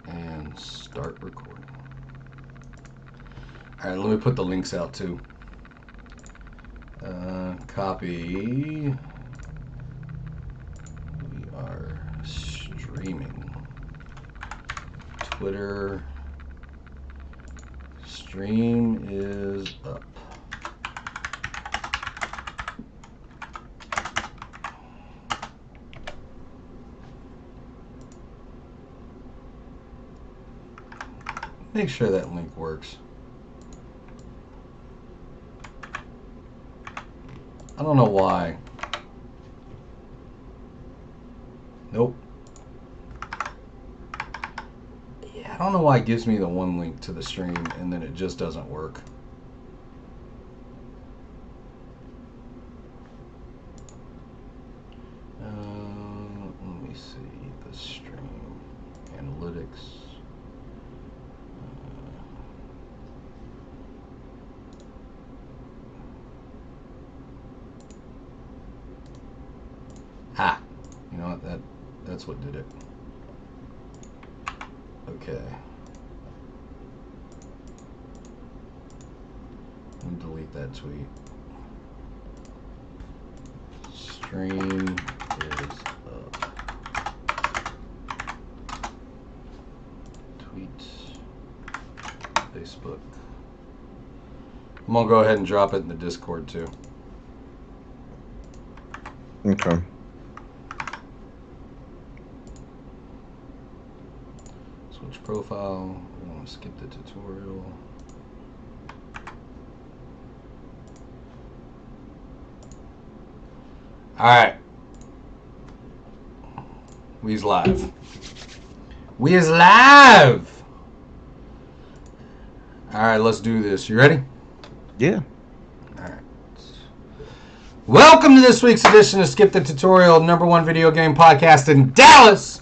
And start recording. Alright, let me put the links out too. Copy. We are streaming. Twitter. Stream is up. Make sure that link works. I don't know why. Nope. Yeah, I don't know why it gives me the one link to the stream and then it just doesn't work. Let me see the stream analytics. You know what? That's what did it. Okay. Let me delete that tweet. Stream is up. Tweet. Facebook. I'm gonna go ahead and drop it in the Discord too. Okay. Switch profile. I want to skip the tutorial. Alright. We's live. We is live! Alright, let's do this. You ready? Yeah. Alright. Welcome to this week's edition of Skip the Tutorial, #1 video game podcast in Dallas.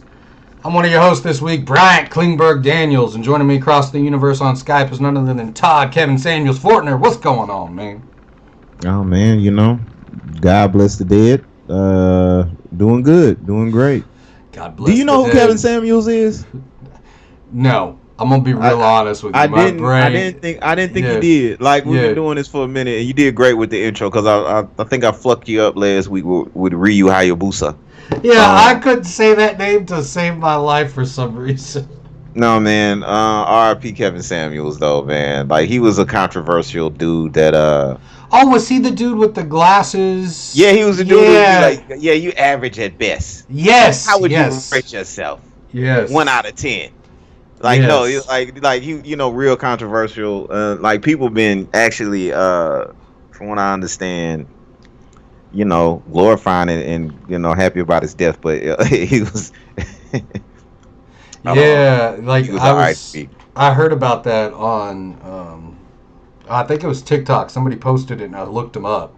I'm one of your hosts this week, Bryant Klingberg Daniels, and joining me across the universe on Skype is none other than Todd Kevin Samuels Fortner. What's going on, man? Oh man, you know, God bless the dead. Doing good, doing great. God bless. Do you know who dead. Kevin Samuels is? No, I'm gonna be real honest with you. I didn't think you did. Like we've been doing this for a minute, and you did great with the intro because I think I fucked you up last week with Ryu Hayabusa. Yeah, I couldn't say that name to save my life for some reason. No, man. R.I.P. Kevin Samuels, though, man. Like, he was a controversial dude that, Oh, was he the dude with the glasses? Yeah, he was the dude who like, yeah, you average at best. Yes. How would you rate yourself? Yes. 1 out of 10. Like, no, like you know, real controversial. Like, people been actually, from what I understand, you know, glorifying it and, you know, happy about his death, but he was... Yeah, like I heard about that on I think it was TikTok. Somebody posted it and I looked him up.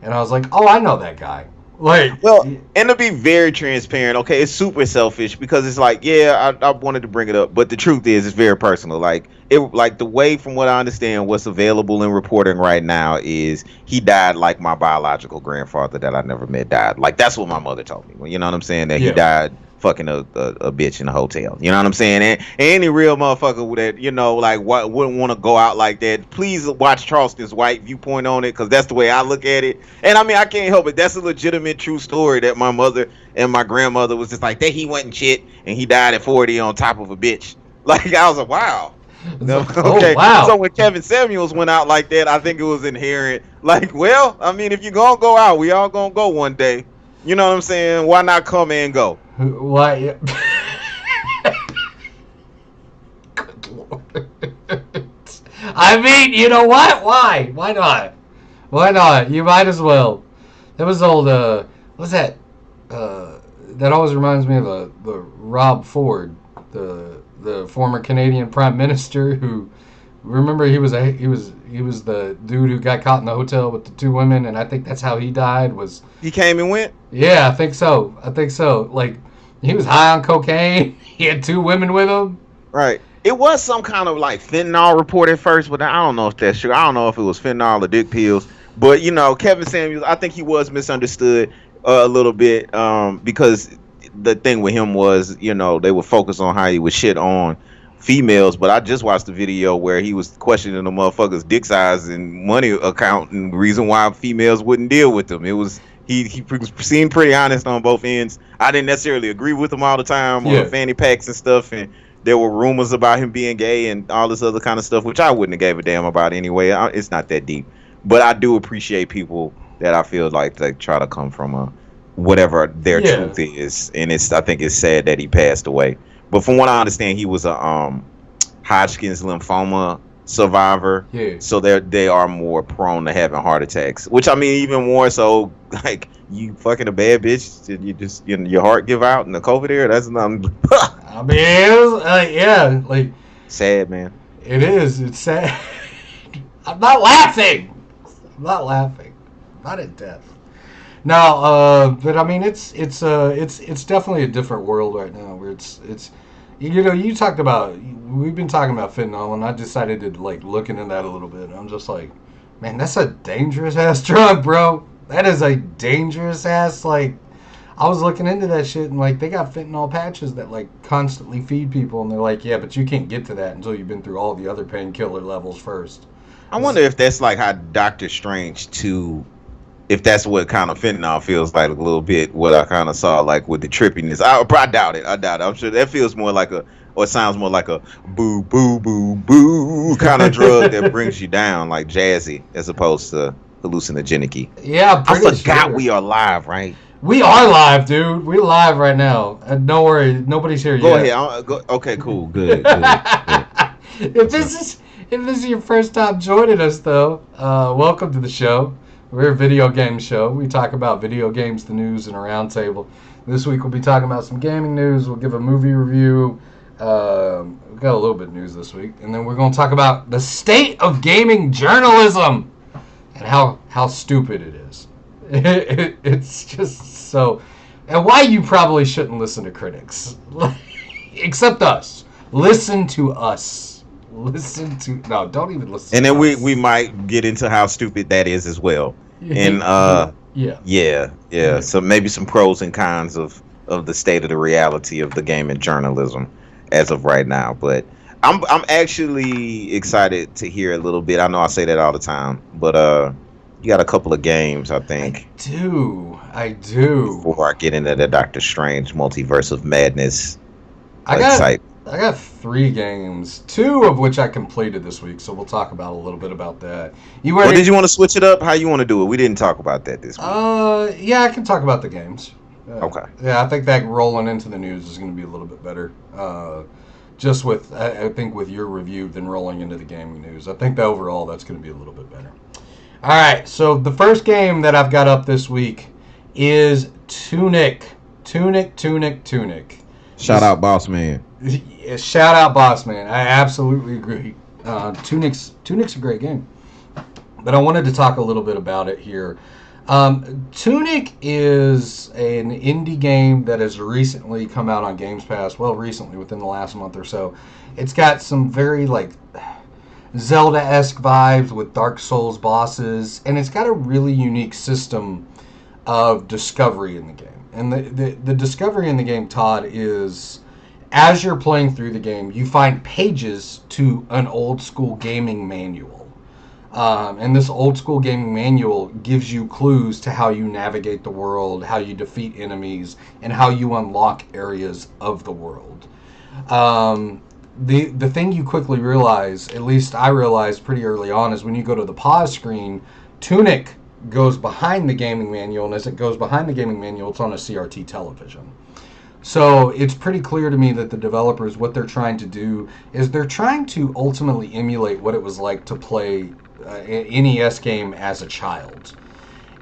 And I was like, "Oh, I know that guy." Like, well, and to be very transparent, okay, it's super selfish because it's like, yeah, I wanted to bring it up, but the truth is it's very personal. Like the way, from what I understand, what's available in reporting right now is he died like my biological grandfather that I never met died. Like, that's what my mother told me. You know what I'm saying? That he died fucking a bitch in a hotel. You know what I'm saying? And any real motherfucker that, you know, like, wouldn't want to go out like that, please watch Charleston's White viewpoint on it, because that's the way I look at it. And I mean, I can't help it. That's a legitimate true story that my mother and my grandmother was just like, that he wasn't shit and he died at 40 on top of a bitch. Like, I was like, wow. Okay. Wow. So when Kevin Samuels went out like that, I think it was inherent. Like, well, I mean, if you're gonna go out, we all gonna go one day. You know what I'm saying? Why not come and go? Why? Good Lord. I mean, you know what? Why? Why not? Why not? You might as well. That was old. What's that? That always reminds me of the Rob Ford, the former Canadian Prime Minister who. Remember, he was the dude who got caught in the hotel with the 2 women, and I think that's how he died. Was he came and went? Yeah, I think so. Like, he was high on cocaine. He had 2 women with him. Right. It was some kind of like fentanyl report at first, but I don't know if that's true. I don't know if it was fentanyl or dick pills. But you know, Kevin Samuels, I think he was misunderstood a little bit because, the thing with him was, they would focus on how he would shit on females, but I just watched the video where he was questioning the motherfucker's dick size and money account and the reason why females wouldn't deal with him. It was he seemed pretty honest on both ends. I didn't necessarily agree with him all the time on the fanny packs and stuff, and there were rumors about him being gay and all this other kind of stuff, which I wouldn't have gave a damn about anyway. It's not that deep, but I do appreciate people that I feel like they try to come from whatever their truth is, and I think it's sad that he passed away. But from what I understand, he was a Hodgkin's lymphoma survivor, so they are more prone to having heart attacks. Which I mean, even more so, like you fucking a bad bitch, you just your heart give out in the COVID era. That's not. I mean, it was, sad, man. It is. It's sad. I'm not laughing. Not in death. No, but I mean, it's definitely a different world right now where it's you talked about, we've been talking about fentanyl, and I decided to look into that a little bit. And I'm just like, man, that's a dangerous ass drug, bro. That is a dangerous ass I was looking into that shit, and they got fentanyl patches that constantly feed people, and they're like, yeah, but you can't get to that until you've been through all the other painkiller levels first. I wonder if that's how Doctor Strange 2, if that's what kind of fentanyl feels like a little bit, what I kind of saw with the trippiness. I doubt it. I'm sure that feels more or sounds more like a boo, boo, boo, boo kind of drug that brings you down, like jazzy, as opposed to hallucinogenic-y. Yeah, I forgot we are live, right? We are live, dude. We're live right now. Don't worry, nobody's here yet. Go ahead. Okay, cool. Good. If this is your first time joining us, though, welcome to the show. We're a video game show. We talk about video games, the news, and a roundtable. This week we'll be talking about some gaming news. We'll give a movie review. We've got a little bit of news this week. And then we're going to talk about the state of gaming journalism and how stupid it is. It's just so... And why you probably shouldn't listen to critics. Except us. Listen to us. No, don't even listen. And then we might get into how stupid that is as well. And yeah. So maybe some pros and cons of the state of the reality of the game and journalism as of right now. But I'm actually excited to hear a little bit. I know I say that all the time, but you got a couple of games, I think. I do. Before I get into the Doctor Strange Multiverse of Madness. I got 3 games, 2 of which I completed this week, so we'll talk about a little bit about that. Did you want to switch it up? How you want to do it? We didn't talk about that this week. Yeah, I can talk about the games. Okay. Yeah, I think that rolling into the news is going to be a little bit better. Just with, I think with your review than rolling into the gaming news. I think that overall that's going to be a little bit better. All right, so the first game that I've got up this week is Tunic. Tunic. Shout out, Boss Man. Shout out, Boss Man. I absolutely agree. Tunic's a great game, but I wanted to talk a little bit about it here. Tunic is an indie game that has recently come out on Games Pass. Well, recently, within the last month or so. It's got some very Zelda-esque vibes with Dark Souls bosses, and it's got a really unique system of discovery in the game. And the discovery in the game, Todd, is as you're playing through the game, you find pages to an old school gaming manual. And this old school gaming manual gives you clues to how you navigate the world, how you defeat enemies, and how you unlock areas of the world. The thing you quickly realize, at least I realized pretty early on, is when you go to the pause screen, Tunic goes behind the gaming manual, and as it goes behind the gaming manual, it's on a CRT television. So it's pretty clear to me that the developers, what they're trying to do is they're trying to ultimately emulate what it was like to play an NES game as a child.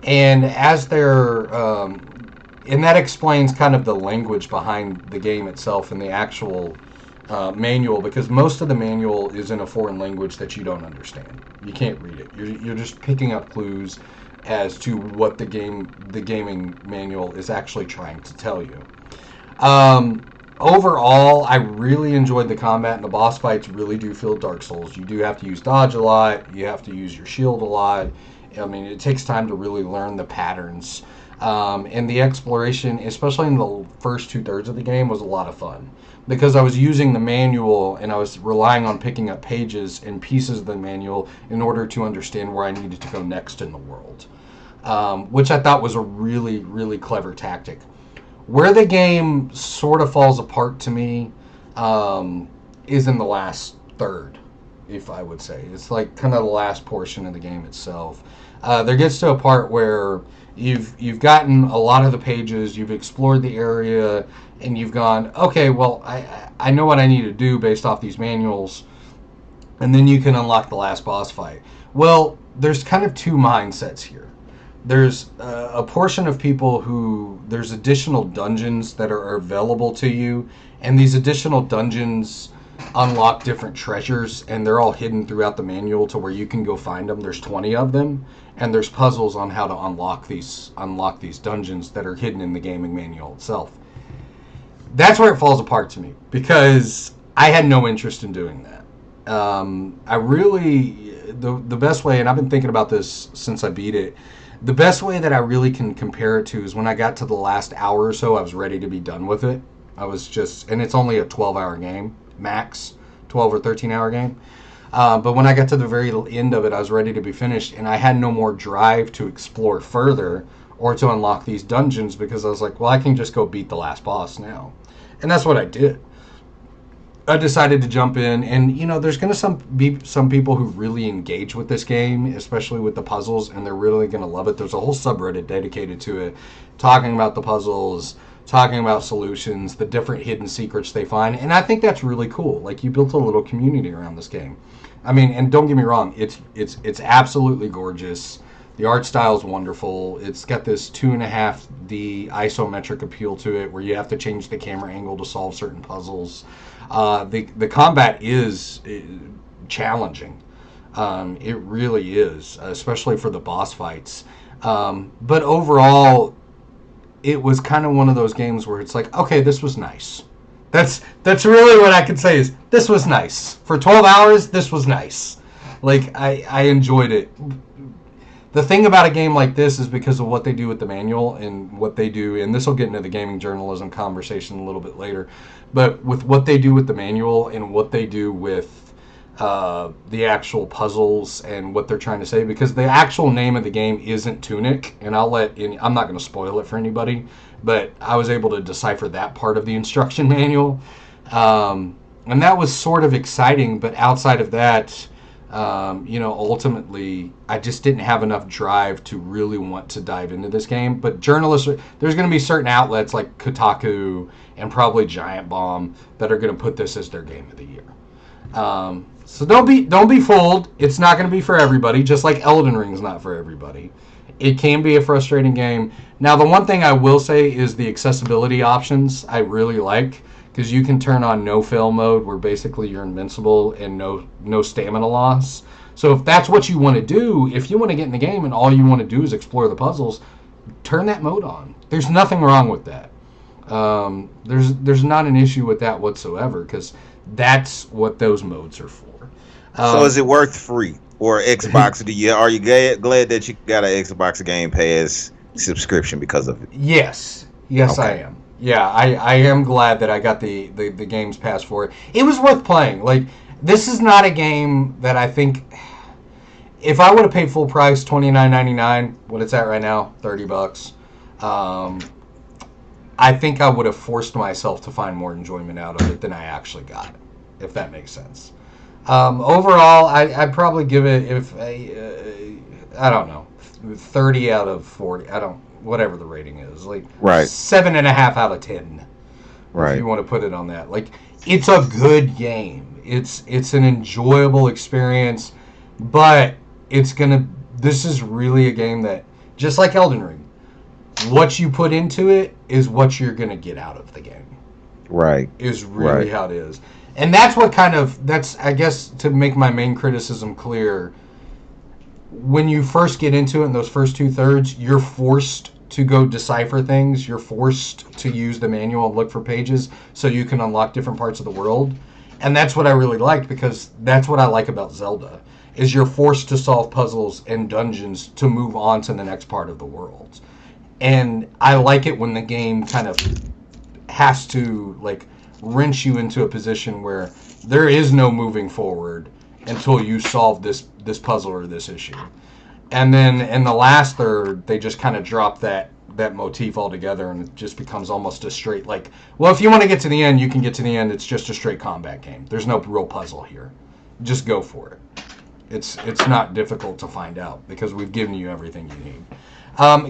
And as they're, and that explains kind of the language behind the game itself and the actual manual, because most of the manual is in a foreign language that you don't understand. You can't read it. You're just picking up clues as to what the gaming manual is actually trying to tell you. Overall, I really enjoyed the combat, and the boss fights really do feel Dark Souls. You do have to use dodge a lot. You have to use your shield a lot. I mean, it takes time to really learn the patterns. And the exploration, especially in the first 2/3 of the game, was a lot of fun because I was using the manual and I was relying on picking up pages and pieces of the manual in order to understand where I needed to go next in the world, which I thought was a really, really clever tactic. Where the game sort of falls apart to me is in the last third, if I would say. It's like kind of the last portion of the game itself. There gets to a part where you've gotten a lot of the pages, you've explored the area, and you've gone, okay, well, I know what I need to do based off these manuals, and then you can unlock the last boss fight. Well, there's kind of two mindsets here. There's a portion of people who, there's additional dungeons that are available to you, and these additional dungeons unlock different treasures, and they're all hidden throughout the manual to where you can go find them. There's 20 of them, and there's puzzles on how to unlock these dungeons that are hidden in the gaming manual itself. That's where it falls apart to me because I had no interest in doing that. I really, the best way, and I've been thinking about this since I beat it, the best way that I really can compare it to is when I got to the last hour or so, I was ready to be done with it. I was just, and it's only a 12-hour game, max, 12 or 13-hour game. But when I got to the very end of it, I was ready to be finished, and I had no more drive to explore further or to unlock these dungeons because I was like, well, I can just go beat the last boss now. And that's what I did. I decided to jump in, and there's going to be some people who really engage with this game, especially with the puzzles, and they're really going to love it. There's a whole subreddit dedicated to it, talking about the puzzles, talking about solutions, the different hidden secrets they find, and I think that's really cool. Like, you built a little community around this game. I mean, and don't get me wrong, it's absolutely gorgeous. The art style is wonderful. It's got this 2.5D isometric appeal to it, where you have to change the camera angle to solve certain puzzles. The combat is challenging. It really is, especially for the boss fights. But overall, it was kind of one of those games where it's like, okay, this was nice. That's really what I could say is, this was nice. For 12 hours, this was nice. Like, I enjoyed it. The thing about a game like this is because of what they do with the manual and what they do, and this will get into the gaming journalism conversation a little bit later, but with what they do with the manual and what they do with the actual puzzles and what they're trying to say, because the actual name of the game isn't Tunic, and I'm not going to spoil it for anybody, but I was able to decipher that part of the instruction manual, and that was sort of exciting. But outside of that, ultimately, I just didn't have enough drive to really want to dive into this game. But journalists, there's going to be certain outlets like Kotaku and probably Giant Bomb that are going to put this as their game of the year. So don't be fooled. It's not going to be for everybody, just like Elden Ring's not for everybody. It can be a frustrating game. Now, the one thing I will say is the accessibility options I really like, because you can turn on no fail mode, where basically you're invincible and no stamina loss. So if that's what you want to do, if you want to get in the game and all you want to do is explore the puzzles, turn that mode on. There's nothing wrong with that. There's not an issue with that whatsoever, because that's what those modes are for. So is it worth free or Xbox? Are you glad that you got an Xbox Game Pass subscription because of it? Yes, okay. I am. Yeah, I am glad that I got the Games Pass for it. It was worth playing. Like, this is not a game that I think, if I would have paid full price, $29.99, what it's at right now, $30. I think I would have forced myself to find more enjoyment out of it than I actually got, if that makes sense. Overall, I'd probably give it, I don't know, 30 out of 40. Whatever the rating is, like, right, 7.5 out of 10. Right. If you want to put it on that. Like, it's a good game. It's an enjoyable experience, but this is really a game that, just like Elden Ring, what you put into it is what you're gonna get out of the game. Right. Is really how it is. And that's I guess, to make my main criticism clear, when you first get into it in those first 2/3, you're forced to go decipher things. You're forced to use the manual and look for pages so you can unlock different parts of the world. And that's what I really liked, because that's what I like about Zelda, is you're forced to solve puzzles and dungeons to move on to the next part of the world. And I like it when the game kind of has to like wrench you into a position where there is no moving forward until you solve this puzzle or this issue. And then in the last third, they just kind of drop that motif altogether, and it just becomes almost a straight like, well, if you want to get to the end, you can get to the end. It's just a straight combat game. There's no real puzzle here. Just go for it. It's not difficult to find out because we've given you everything you need.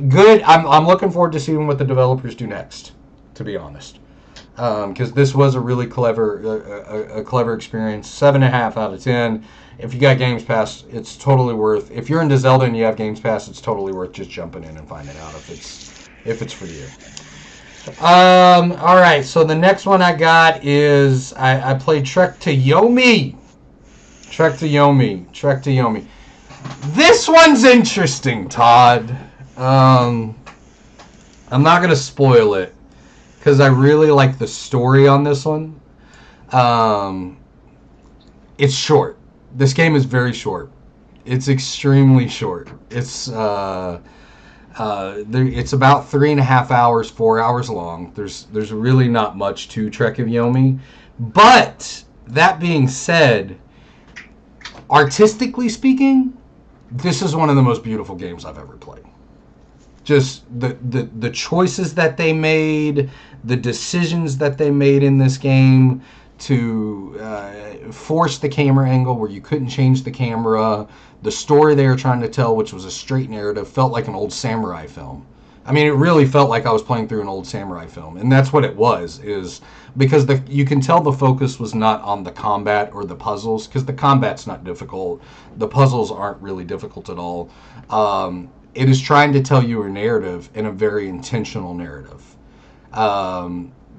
Good. I'm looking forward to seeing what the developers do next, to be honest. Because this was a really clever experience. 7.5 out of 10. If you got Games Pass, it's totally worth. If you're into Zelda and you have Games Pass, it's totally worth just jumping in and finding out if it's for you. All right. So the next one I got is I played trektoyomi. This one's interesting, Todd. I'm not gonna spoil it because I really like the story on this one. It's short. This game is very short. It's extremely short. It's about 3.5 hours, 4 hours long. There's really not much to trektoyomi, but that being said, artistically speaking, this is one of the most beautiful games I've ever played. Just the choices that they made, the decisions that they made in this game to force the camera angle where you couldn't change the camera, the story they were trying to tell, which was a straight narrative, felt like an old samurai film. I mean, it really felt like I was playing through an old samurai film, and that's what it was, is because you can tell the focus was not on the combat or the puzzles, because the combat's not difficult. The puzzles aren't really difficult at all. It is trying to tell you a narrative, and a very intentional narrative.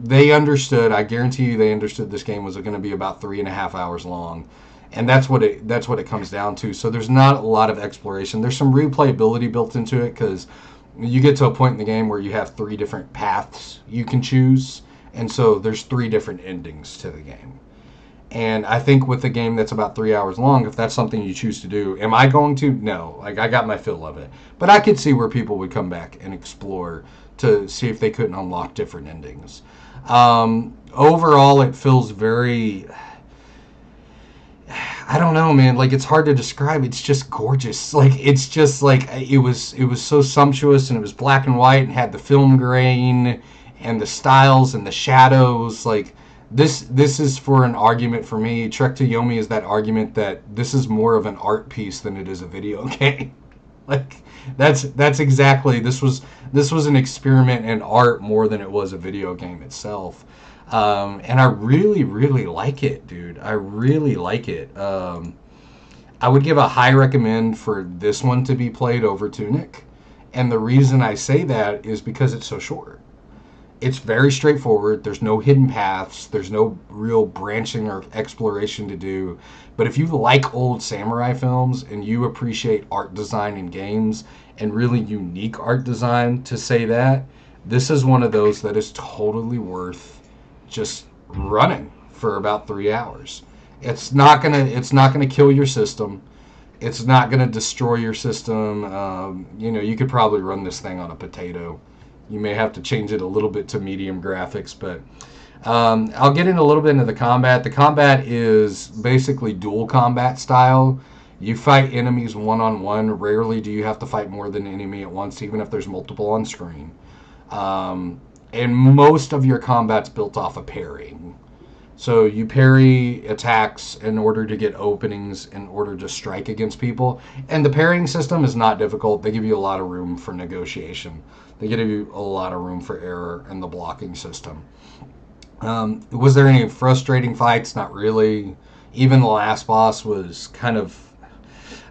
They understood, I guarantee you they understood this game was going to be about 3.5 hours long. And that's what it comes down to. So there's not a lot of exploration. There's some replayability built into it because you get to a point in the game where you have 3 different paths you can choose. And so there's 3 different endings to the game. And I think with a game that's about 3 hours long, if that's something you choose to do, am I going to? No. Like, I got my fill of it. But I could see where people would come back and explore to see if they couldn't unlock different endings. Overall, it feels very... I don't know, man. Like, it's hard to describe. It's just gorgeous. Like, it's just like it was so sumptuous, and it was black and white, and had the film grain and the styles and the shadows. Like, this is for an argument for me. trektoyomi is that argument that this is more of an art piece than it is a video game. Like, that's exactly, this was an experiment in art more than it was a video game itself. And I really, really like it, dude. I really like it. I would give a high recommend for this one to be played over Tunic. And the reason I say that is because it's so short. It's very straightforward. There's no hidden paths. There's no real branching or exploration to do. But if you like old samurai films and you appreciate art design in games and really unique art design, to say that, this is one of those that is totally worth just running for about 3 hours. It's not gonna kill your system. It's not gonna destroy your system. You could probably run this thing on a potato. You may have to change it a little bit to medium graphics, but I'll get in a little bit into the combat. The combat is basically dual combat style. You fight enemies one-on-one. Rarely do you have to fight more than an enemy at once, even if there's multiple on screen. And most of your combat's built off of parrying. So you parry attacks in order to get openings, in order to strike against people. And the parrying system is not difficult. They give you a lot of room for negotiation. They give you a lot of room for error in the blocking system. Was there any frustrating fights? Not really. Even the last boss was kind of...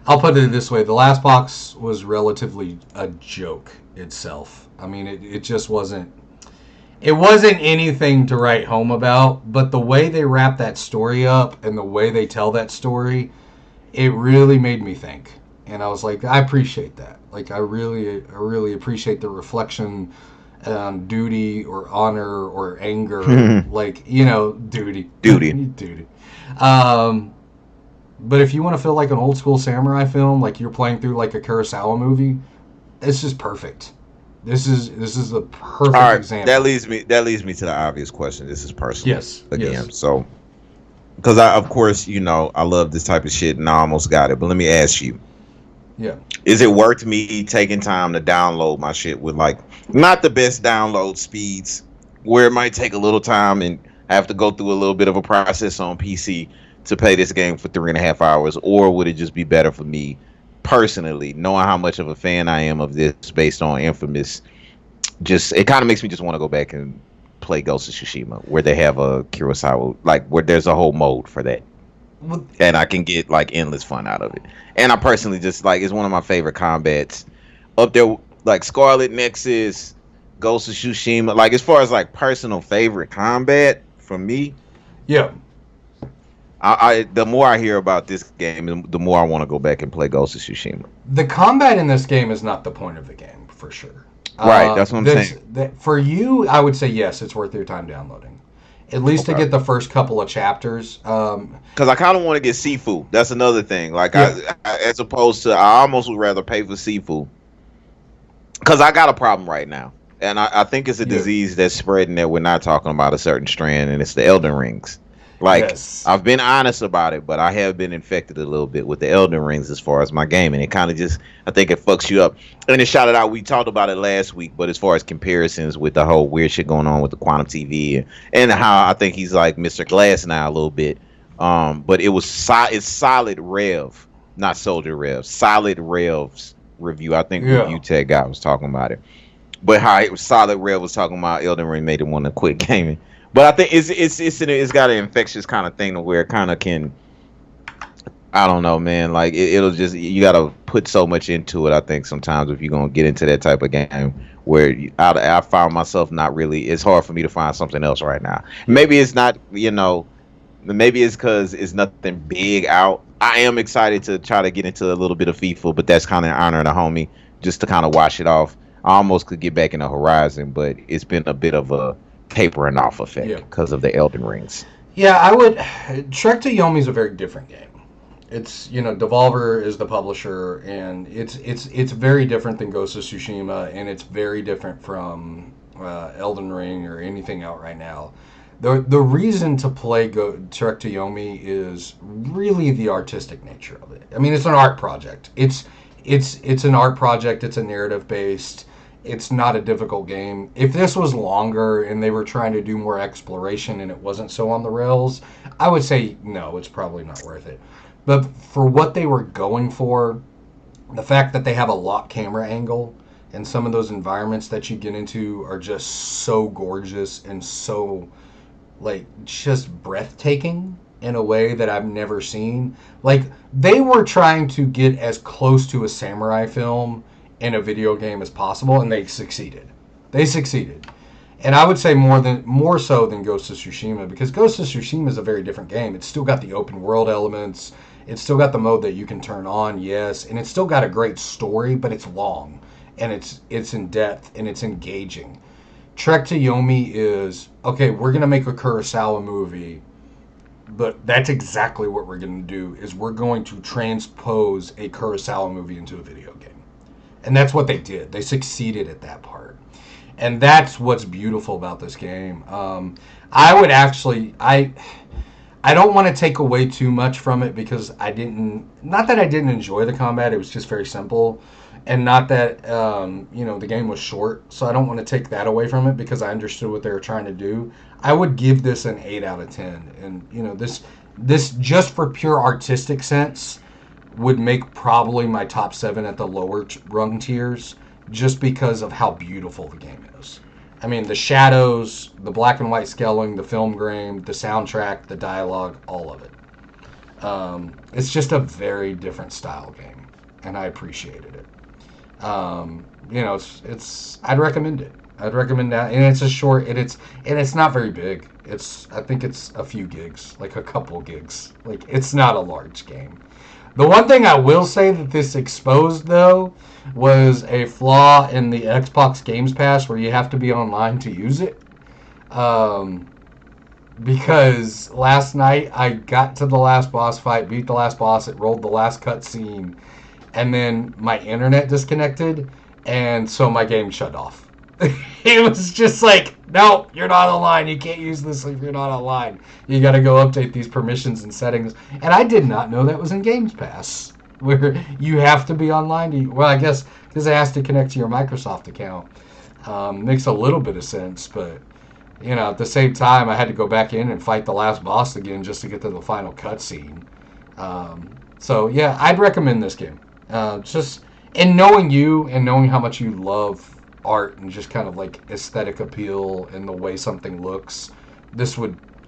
I'll put it this way. The last boss was relatively a joke itself. I mean, it just wasn't... It wasn't anything to write home about, but the way they wrap that story up and the way they tell that story, it really made me think. And I was like, I appreciate that. Like, I really appreciate the reflection on duty or honor or anger. Like, duty. Duty. But if you want to feel like an old school samurai film, like you're playing through like a Kurosawa movie, it's just perfect. This is a All perfect right, that example. leads me to the obvious question. This is personal Yes, again. yes, So, because I, of course, I love this type of shit, and I almost got it. But let me ask you: yeah. is it worth me taking time to download my shit with like not the best download speeds, where it might take a little time and I have to go through a little bit of a process on PC to play this game for 3.5 hours, or would it just be better for me personally, knowing how much of a fan I am of this based on Infamous? Just it kind of makes me just want to go back and play Ghost of Tsushima, where they have a Kurosawa, like where there's a whole mode for that, Well, and I can get like endless fun out of it. And I personally just like it's one of my favorite combats up there, like Scarlet Nexus, Ghost of Tsushima. Like as far as like personal favorite combat for me, yeah. I the more I hear about this game, the more I want to go back and play Ghost of Tsushima. The combat in this game is not the point of the game for sure. Right, that's what I'm saying. For you, I would say yes, it's worth your time downloading, at least to Okay. get the first couple of chapters. Because I kind of want to get Sifu. That's another thing. Like Yeah, as opposed to, I almost would rather pay for Sifu because I got a problem right now, and I think it's a yeah, disease that's spreading that we're not talking about a certain strand, and it's the Elden Rings. Like yes, I've been honest about it, but I have been infected a little bit with the Elden Rings as far as my game, and it kind of just I think it fucks you up. And it shouted out. We talked about it last week, but as far as comparisons with the whole weird shit going on with the quantum TV and how I think he's like Mr. Glass now a little bit. But it's solid Rev, not Soldier Rev, solid Rev's review. I think yeah, Review Tech guy was talking about it, but how it was solid Rev was talking about Elden Ring made him want to quit gaming. But I think it's got an infectious kind of thing to where it kind of can. I don't know, man. Like it'll just you gotta put so much into it. I think sometimes if you're gonna get into that type of game where I found myself not really. It's hard for me to find something else right now. Maybe it's not. Maybe it's because it's nothing big out. I am excited to try to get into a little bit of FIFA, but that's kind of honoring a homie just to kind of wash it off. I almost could get back in the Horizon, but it's been a bit of a tapering off effect yeah, because of the Elden Rings. yeah. I would. Trek to Yomi is a very different game. It's Devolver is the publisher, and it's very different than Ghost of Tsushima, and it's very different from Elden Ring or anything out right now. The reason to play Trek to Yomi is really the artistic nature of it. I mean, it's an art project. It's an art project. It's a narrative based. It's not a difficult game. If this was longer and they were trying to do more exploration and it wasn't so on the rails, I would say no, it's probably not worth it. But for what they were going for, the fact that they have a lock camera angle and some of those environments that you get into are just so gorgeous and so like just breathtaking in a way that I've never seen. Like they were trying to get as close to a samurai film in a video game as possible, and they succeeded. They succeeded. And I would say more so than Ghost of Tsushima, because Ghost of Tsushima is a very different game. It's still got the open world elements. It's still got the mode that you can turn on, yes, and it's still got a great story, but it's long and it's in depth and it's engaging. Trek to Yomi is okay. We're gonna make a Kurosawa movie, but that's exactly what we're gonna do. Is we're going to transpose a Kurosawa movie into a video game, and that's what they did. They succeeded at that part, and that's what's beautiful about this game. I would actually, I don't want to take away too much from it because I didn't. Not that I didn't enjoy the combat; it was just very simple, and not that the game was short. So I don't want to take that away from it because I understood what they were trying to do. I would give this an 8 out of 10, and this just for pure artistic sense would make probably my top 7 at the lower rung tiers, just because of how beautiful the game is. I mean, the shadows, the black and white scaling, the film grain, the soundtrack, the dialogue, all of it. It's just a very different style game, and I appreciated it. It's I'd recommend it. I'd recommend that, and it's a short, and it's not very big. I think it's a few gigs, like a couple gigs. Like it's not a large game. The one thing I will say that this exposed, though, was a flaw in the Xbox Games Pass where you have to be online to use it. Um, because last night I got to the last boss fight, beat the last boss, it rolled the last cutscene, and then my internet disconnected, and so my game shut off. It was just like, no, you're not online. You can't use this if you're not online. You got to go update these permissions and settings. And I did not know that was in Games Pass, where you have to be online. Well, I guess because it has to connect to your Microsoft account. Makes a little bit of sense, but at the same time, I had to go back in and fight the last boss again just to get to the final cutscene. So yeah, I'd recommend this game. Just and knowing you and knowing how much you love art and just kind of like aesthetic appeal and the way something looks,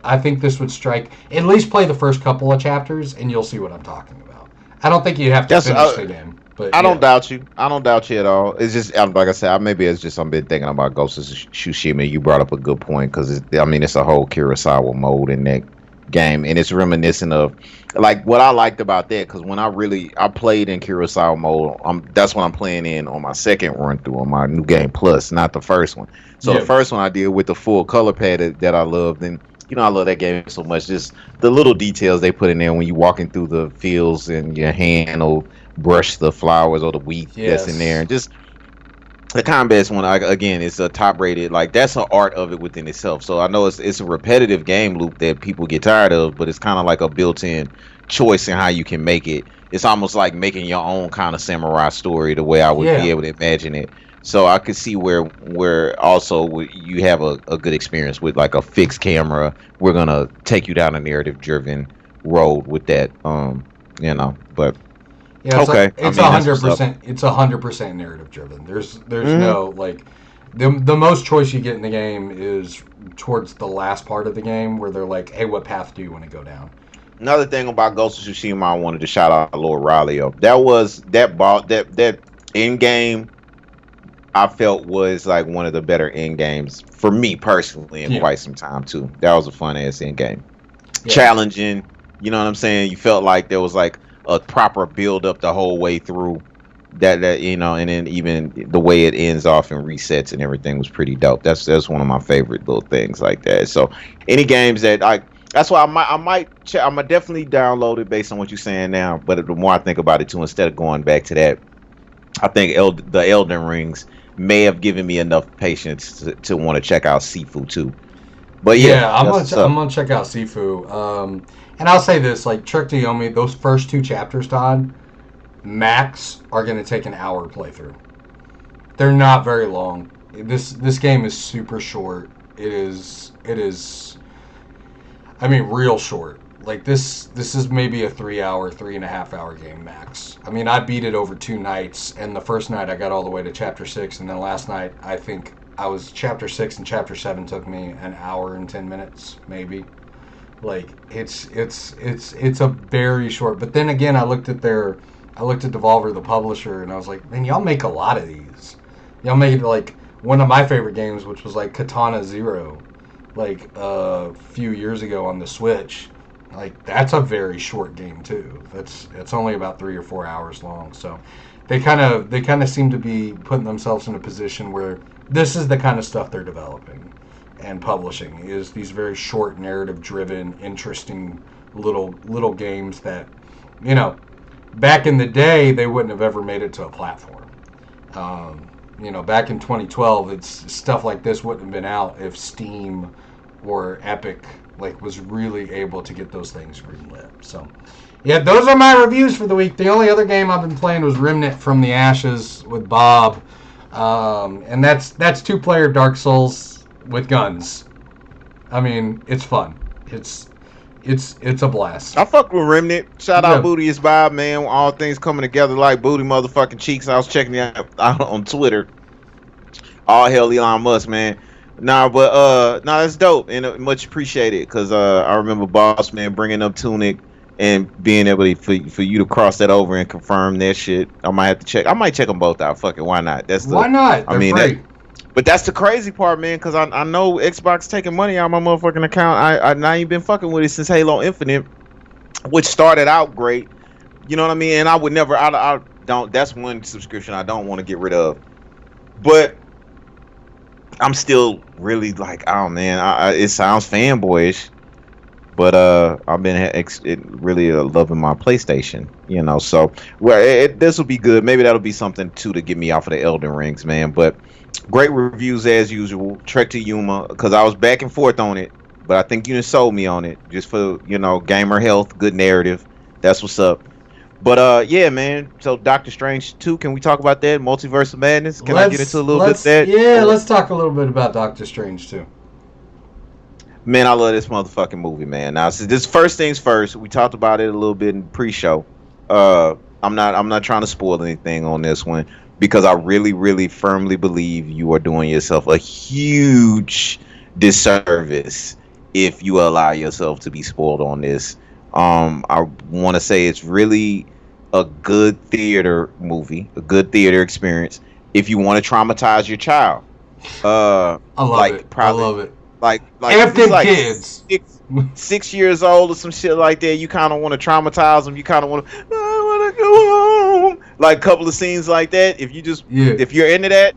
I think this would strike. At least play the first couple of chapters and you'll see what I'm talking about. I don't think you have to finish the game. But I don't doubt you. I don't doubt you at all. It's just like I said. Maybe it's just I've been thinking about Ghost of Tsushima. You brought up a good point because it's a whole Kurosawa mode in that game, and it's reminiscent of like what I liked about that. Because when I played in Kurosawa mode, that's what I'm playing in on my second run through on my New Game Plus, not the first one. So the first one I did with the full color palette that I loved, and I love that game so much. Just the little details they put in there when you walking through the fields and your hand will brush the flowers or the wheat that's in there, and just the combat's one. Again, it's a top rated. Like that's an art of it within itself. So I know it's a repetitive game loop that people get tired of, but it's kind of like a built-in choice in how you can make it. It's almost like making your own kind of samurai story, the way I would be able to imagine it. So I could see where also you have a good experience with like a fixed camera. We're gonna take you down a narrative driven road with that. But yeah, it's 100%. It's 100% narrative driven. There's no like the most choice you get in the game is towards the last part of the game where they're like, hey, what path do you want to go down? Another thing about Ghost of Tsushima, I wanted to shout out Lord Riley up. That was that end game. I felt was like one of the better end games for me personally in quite some time too. That was a fun ass end game, challenging. You know what I'm saying? You felt like there was like a proper build up the whole way through. That and then even the way it ends off and resets and everything was pretty dope. That's one of my favorite little things like that. So any games that that's why I'm gonna definitely download it based on what you're saying now. But the more I think about it too, instead of going back to that, I think the Elden Rings may have given me enough patience to want to check out Sifu too. But I'm gonna check out Sifu. And I'll say this, like trektoyomi, those first 2 chapters, Todd, max are gonna take an hour playthrough. They're not very long. This game is super short. It is. I mean, real short. Like this is maybe a 3.5 hour game max. I mean, I beat it over 2 nights, and the first night I got all the way to chapter 6, and then last night I think I was chapter 6 and chapter 7 took me an hour and 10 minutes maybe. Like it's a very short. But then again, I looked at Devolver, the publisher, and I was like, man, y'all make a lot of these. Y'all made like one of my favorite games, which was like Katana Zero, like a few years ago on the Switch. Like that's a very short game too. It's only about 3 or 4 hours long. So they kind of seem to be putting themselves in a position where this is the kind of stuff they're developing and publishing, is these very short narrative driven, interesting little games that, back in the day they wouldn't have ever made it to a platform. Back in 2012, it's stuff like this wouldn't have been out if Steam or Epic was really able to get those things greenlit. So, yeah, those are my reviews for the week. The only other game I've been playing was Remnant from the Ashes with Bob, and that's 2-player Dark Souls with guns. I mean, it's fun. It's a blast. I fuck with Remnant. Shout out Booty is Bob, man. All things coming together like Booty motherfucking cheeks. I was checking it out on Twitter. All hell Elon Musk, man. That's dope and much appreciated because I remember Boss Man bringing up Tunic and being able to, for you to cross that over and confirm that shit. I might have to check. I might check them both out. Fuck it, why not? Why not? They're free. But that's the crazy part, man, because I know Xbox taking money out of my motherfucking account. I ain't been fucking with it since Halo Infinite, which started out great. You know what I mean? And I would never. I don't. That's one subscription I don't want to get rid of. But I'm still really like, oh man, it sounds fanboyish. But I've been really loving my PlayStation, So well, this will be good. Maybe that'll be something too to get me off of the Elden Rings, man. But great reviews as usual. Trek to Yuma, because I was back and forth on it, but I think you done sold me on it just for gamer health, good narrative. That's what's up. But yeah, man. So Doctor Strange 2, can we talk about that? Multiverse of Madness. Can I get into a little bit of that? Yeah, let's talk a little bit about Doctor Strange too. Man, I love this motherfucking movie, man. Now, so this first things first. We talked about it a little bit in pre-show. I'm not trying to spoil anything on this one because I really, really firmly believe you are doing yourself a huge disservice if you allow yourself to be spoiled on this. I want to say it's really a good theater movie, a good theater experience. If you want to traumatize your child, I love it. probably I love it. like F if he's them like kids. 6 years old or some shit like that, you kind of want to traumatize them. You kind of want to, I want to go home. Like a couple of scenes like that. If you're into that,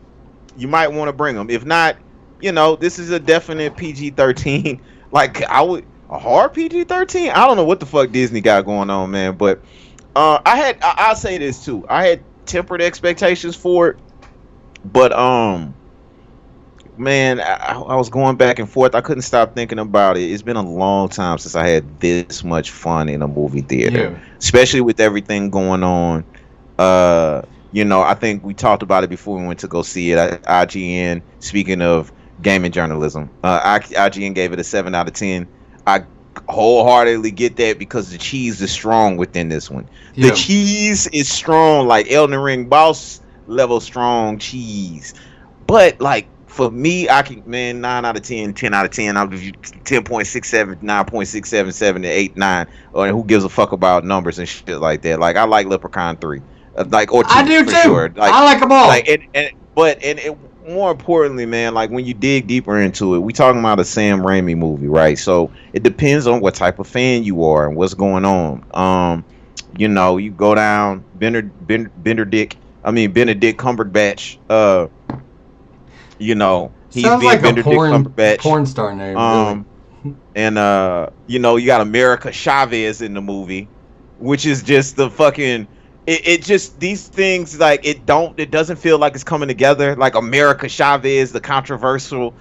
you might want to bring them. If not, this is a definite PG-13. Like a hard PG-13. I don't know what the fuck Disney got going on, man. But I'll say this too. I had tempered expectations for it, but man, I was going back and forth. I couldn't stop thinking about it. It's been a long time since I had this much fun in a movie theater, especially with everything going on. I think we talked about it before we went to go see it. IGN, speaking of gaming journalism, IGN gave it a 7 out of 10. I wholeheartedly get that because the cheese is strong within this one. The cheese is strong, like Elden Ring boss level strong cheese. But like, for me, I can, man, 9 out of 10, 10 out of 10. I'll give you 10.67, 9.677 to 8, 9. Or who gives a fuck about numbers and shit like that? Like, I like Leprechaun 3. Or 2, I do for too. sure. Like, I like them all. More importantly, man, like when you dig deeper into it, we talking about a Sam Raimi movie, right? So it depends on what type of fan you are and what's going on. You go down Benedict Cumberbatch. He's sounds being like Benedict Cumberbatch. porn star name. Really. And you got America Chavez in the movie, which is just the fucking. It just, these things, like, it doesn't feel like it's coming together. Like America Chavez, the controversial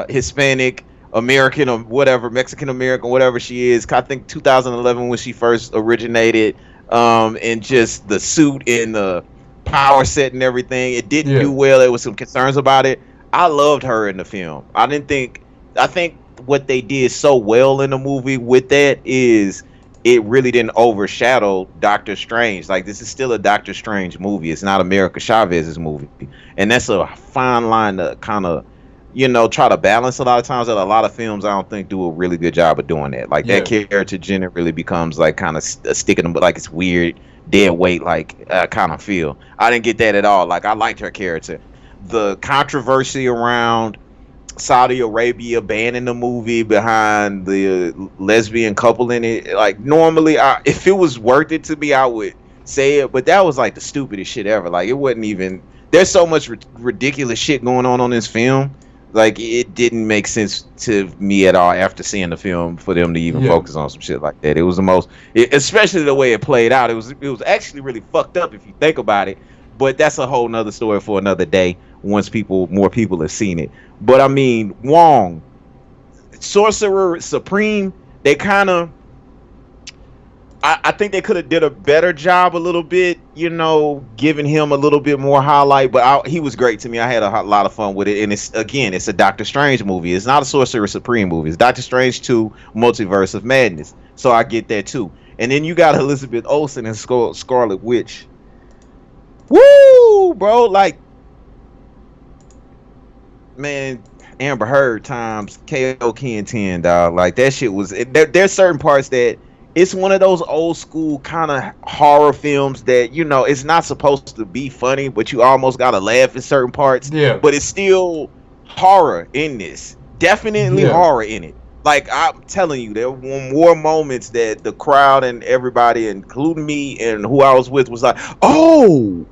Hispanic American or whatever, Mexican American, whatever she is. I think 2011 when she first originated, and just the suit and the power set and everything. It didn't do well. There was some concerns about it. I loved her in the film. I think what they did so well in the movie with that is it really didn't overshadow Doctor Strange. Like, this is still a Doctor Strange movie. It's not America Chavez's movie. And that's a fine line to kind of, try to balance a lot of times. That a lot of films, I don't think, do a really good job of doing that. Like, that character generally becomes, like, kind of sticking, but like, it's weird, dead weight, like, kind of feel. I didn't get that at all. Like, I liked her character. The controversy around Saudi Arabia banning the movie behind the lesbian couple in it. Like, normally, if it was worth it to me, I would say it. But that was like the stupidest shit ever. Like, it wasn't even. There's so much ridiculous shit going on this film. Like, it didn't make sense to me at all after seeing the film for them to even focus on some shit like that. It was the most, especially the way it played out. It was actually really fucked up if you think about it. But that's a whole nother story for another day. Once more people have seen it. But I mean, Wong, Sorcerer Supreme, they kind of, I think they could have did a better job a little bit, giving him a little bit more highlight. But he was great to me. I had a lot of fun with it. And it's a Doctor Strange movie. It's not a Sorcerer Supreme movie. It's Doctor Strange 2, Multiverse of Madness. So I get that too. And then you got Elizabeth Olsen and Scarlet Witch. Woo, bro! Like, man, Amber Heard times KO Ken 10, dog. Like, that shit was. There's certain parts that it's one of those old school kind of horror films that it's not supposed to be funny, but you almost gotta laugh in certain parts. Yeah. But it's still horror in this. Definitely horror in it. Like, I'm telling you, there were more moments that the crowd and everybody, including me and who I was with, was like, oh,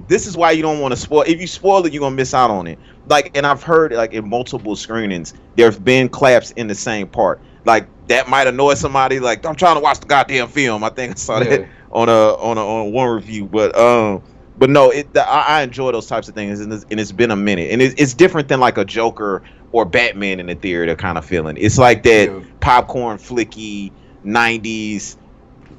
this is why you don't want to spoil. If you spoil it, you're gonna miss out on it. Like, and I've heard, like, in multiple screenings, there's been claps in the same part. Like, that might annoy somebody. Like, I'm trying to watch the goddamn film. I think I saw that Yeah. on one review, but no, I enjoy those types of things, and it's been a minute, and it's different than like a Joker or Batman in the theater kind of feeling. It's like that Yeah. popcorn flicky '90s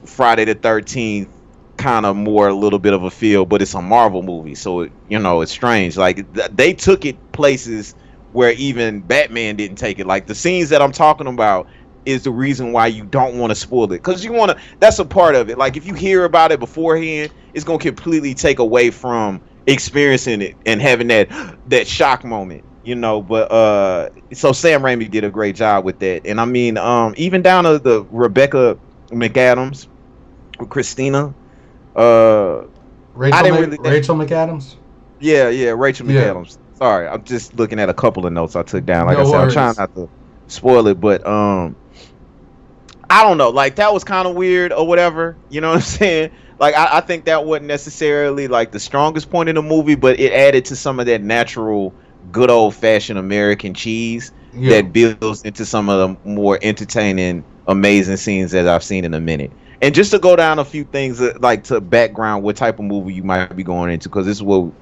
Friday the 13th kind of more a little bit of a feel, but it's a Marvel movie, so it's strange. Like they took it places where even Batman didn't take it. Like the scenes that I'm talking about is the reason why you don't want to spoil it, because you want to. That's a part of it. Like if you hear about it beforehand, it's gonna completely take away from experiencing it and having that shock moment. But so Sam Raimi did a great job with that, and I mean, even down to the Rebecca McAdams with Christina. I didn't really. Rachel McAdams. Yeah, Rachel Yeah. McAdams. Sorry, I'm just looking at a couple of notes I took down. Like No I said, I'm worries. trying not to spoil it, but I don't know. Like that was kind of weird or whatever. You know what I'm saying? Like I think that wasn't necessarily like the strongest point in the movie, but it added to some of that natural, good old fashioned American cheese Yeah. that builds into some of the more entertaining, amazing scenes that I've seen in a minute. And just to go down a few things, like to background what type of movie you might be going into, because this is what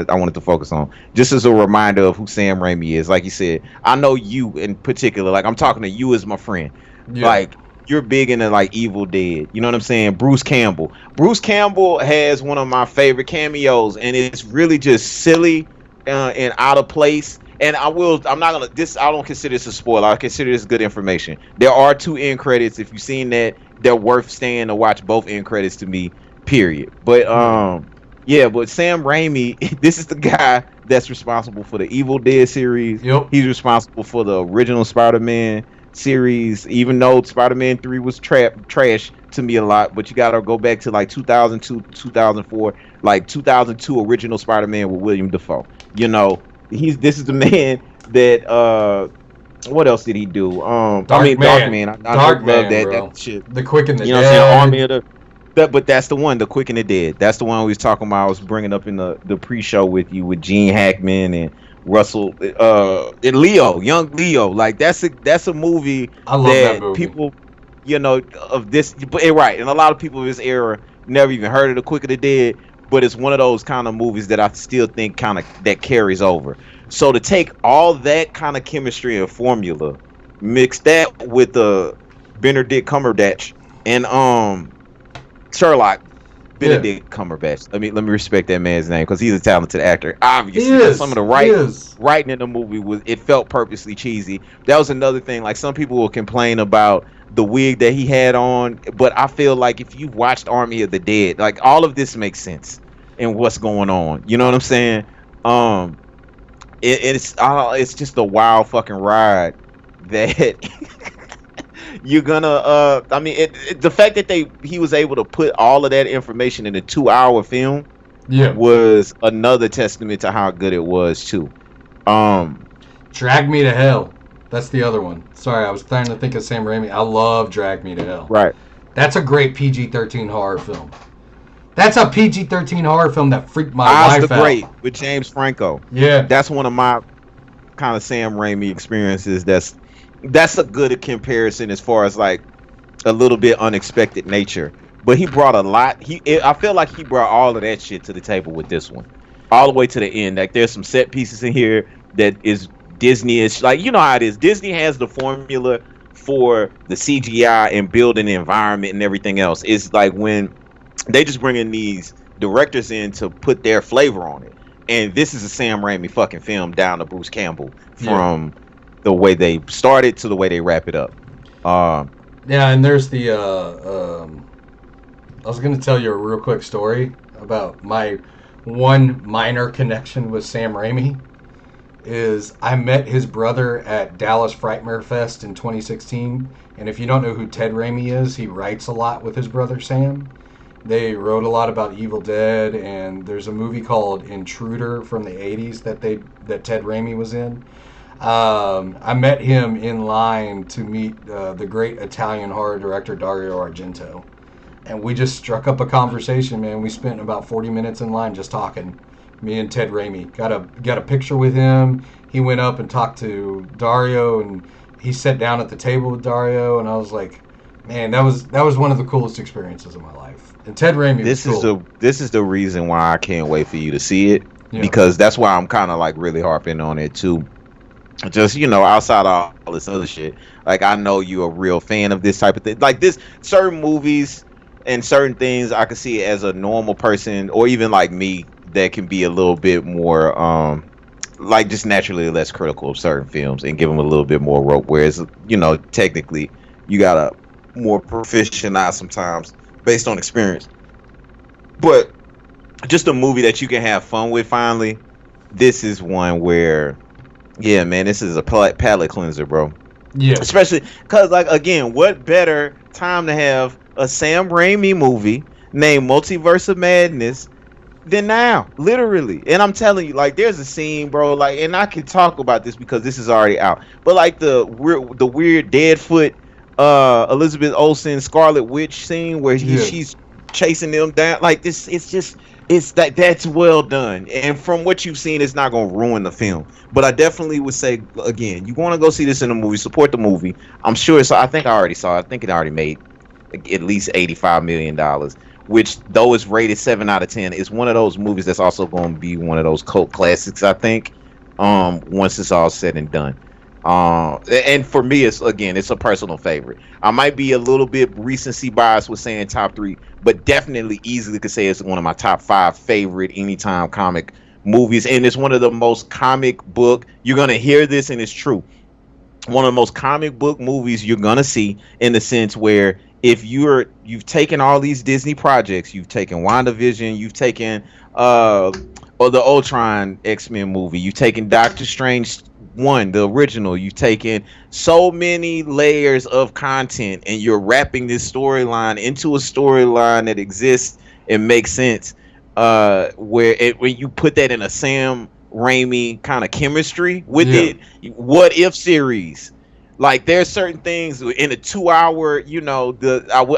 I wanted to focus on. Just as a reminder of who Sam Raimi is. Like you said, I know you in particular. Like I'm talking to you as my friend. Yeah. Like you're big into like Evil Dead. You know what I'm saying? Bruce Campbell. Bruce Campbell has one of my favorite cameos, and it's really just silly and out of place. And I'm not gonna. I don't consider this a spoiler. I consider this good information. There are 2 end credits. If you've seen that, they're worth staying to watch both end credits to me. Period. But yeah. But Sam Raimi, this is the guy that's responsible for the Evil Dead series. Yep. He's responsible for the original Spider-Man series. Even though Spider-Man 3 was trash to me a lot, but you gotta go back to like 2002, 2004, like 2002 original Spider-Man with William Dafoe. This is the man that what else did he do? Dark Man. I Dark love Man, that bro. that shit. The Quick and the You know Dead. what I'm saying? Army of but that's the one, the Quick and the Dead. That's the one we was talking about. I was bringing up in the pre-show with you with Gene Hackman and Russell and Leo, young Leo. Like that's a movie I love that movie. people, of this, but right, and a lot of people of this era never even heard of the Quick and the Dead. But it's one of those kind of movies that I still think kind of that carries over. So to take all that kind of chemistry and formula, mix that with the Benedict Cumberbatch and Sherlock, Benedict Cumberbatch. Let me respect that man's name because he's a talented actor. Obviously, some of the writing in the movie it felt purposely cheesy. That was another thing. Like some people will complain about the wig that he had on, but I feel like if you've watched Army of the Dead, like all of this makes sense in what's going on. You know what I'm saying? It's just a wild fucking ride that you're gonna I mean the fact that he was able to put all of that information in a 2-hour film was another testament to how good it was too. Drag Me to Hell. That's the other one. Sorry, I was trying to think of Sam Raimi. I love Drag Me to Hell. Right. That's a great PG-13 horror film. That's a PG-13 horror film that freaked my Oz wife the out. Great with James Franco. Yeah. That's one of my kind of Sam Raimi experiences. That's a good comparison as far as like a little bit unexpected nature. But he brought a lot. I feel like he brought all of that shit to the table with this one, all the way to the end. Like there's some set pieces in here that is Disney-ish. Like you know how it is. Disney has the formula for the CGI and building the environment and everything else. It's like when they just bring in these directors in to put their flavor on it. And this is a Sam Raimi fucking film down to Bruce Campbell from the way they started to the way they wrap it up. Yeah, and there's the I was going to tell you a real quick story about my one minor connection with Sam Raimi. Is I met his brother at Dallas Frightmare Fest in 2016, and if you don't know who Ted Raimi is, he writes a lot with his brother Sam. They wrote a lot about Evil Dead, and there's a movie called Intruder from the 80s that Ted Raimi was in. I met him in line to meet the great Italian horror director Dario Argento, and we just struck up a conversation, man. We spent about 40 minutes in line just talking. Me and Ted Raimi got a picture with him. He went up and talked to Dario, and he sat down at the table with Dario, and I was like, man, that was one of the coolest experiences of my life. And Ted Raimi was cool. This is the reason why I can't wait for you to see it, Yeah. because that's why I'm kind of like really harping on it too. Just, outside of all this other shit, like, I know you're a real fan of this type of thing. Like, this certain movies and certain things, I can see it as a normal person, or even like me, that can be a little bit more like, just naturally less critical of certain films and give them a little bit more rope. Whereas, technically, you gotta more proficient eye sometimes based on experience. But just a movie that you can have fun with. Finally, this is one where, yeah, man, this is a palate cleanser, bro. Yeah. Especially because, like, again, what better time to have a Sam Raimi movie named Multiverse of Madness than now, literally. And I'm telling you, like, there's a scene, bro, like, and I can talk about this because this is already out, but like the weird Deadfoot Elizabeth Olsen Scarlet Witch scene where she's chasing them down, like, this, that's well done. And from what you've seen, it's not gonna ruin the film. But I definitely would say, again, you want to go see this in the movie, support the movie. I'm sure I think I already saw it. I think it already made at least $85 million, which, though it's rated 7 out of 10, is one of those movies that's also going to be one of those cult classics, I think, once it's all said and done. And for me, it's a personal favorite. I might be a little bit recency biased with saying top 3, but definitely easily could say it's one of my top 5 favorite anytime comic movies. And it's one of the most comic book, you're going to hear this and it's true, one of the most comic book movies you're going to see, in the sense where, if you've taken all these Disney projects, you've taken WandaVision, you've taken or the Ultron X-Men movie, you've taken Doctor Strange 1, the original, you've taken so many layers of content, and you're wrapping this storyline into a storyline that exists and makes sense, when you put that in a Sam Raimi kind of chemistry with it, what if series. Like, there's certain things in a 2-hour,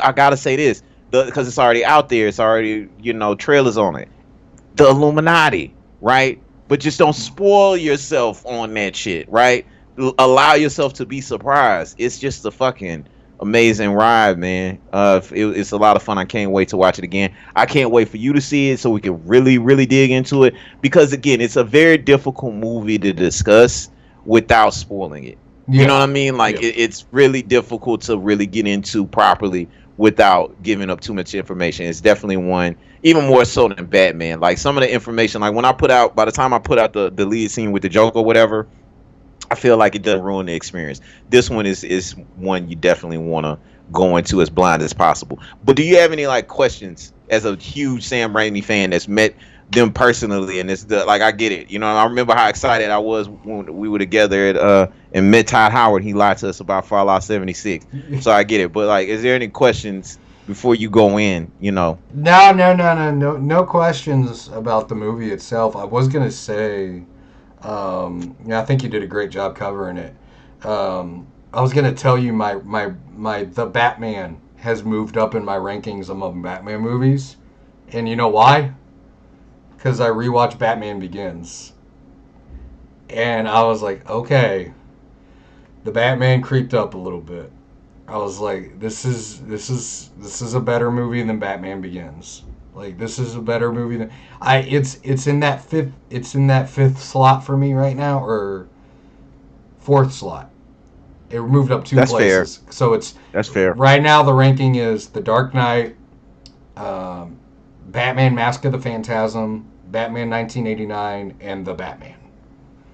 I gotta say this, because it's already out there, it's already, trailers on it. The Illuminati, right? But just don't spoil yourself on that shit, right? Allow yourself to be surprised. It's just a fucking amazing ride, man. It's a lot of fun. I can't wait to watch it again. I can't wait for you to see it so we can really, really dig into it. Because, again, it's a very difficult movie to discuss without spoiling it. You know what I mean? Like, it's really difficult to really get into properly without giving up too much information. It's definitely one, even more so than Batman. Like, some of the information, like, by the time I put out the lead scene with the Joker or whatever, I feel like it doesn't ruin the experience. This one is one you definitely want to go into as blind as possible. But do you have any, like, questions as a huge Sam Raimi fan that's met them personally, and it's like, I get it. I remember how excited I was when we were together and met Todd Howard. He lied to us about Fallout 76, so I get it. But, like, is there any questions before you go in? No questions about the movie itself. I was gonna say, I think you did a great job covering it. I was gonna tell you the Batman has moved up in my rankings among Batman movies, and you know why? Because I rewatched Batman Begins, and I was like, okay, the Batman creeped up a little bit. I was like, this is a better movie than Batman Begins. Like, this is a better movie than it's in that fifth slot for me right now, or fourth slot. It moved up 2 places. Fair. So that's fair. Right now the ranking is The Dark Knight, Batman Mask of the Phantasm, Batman 1989, and The Batman.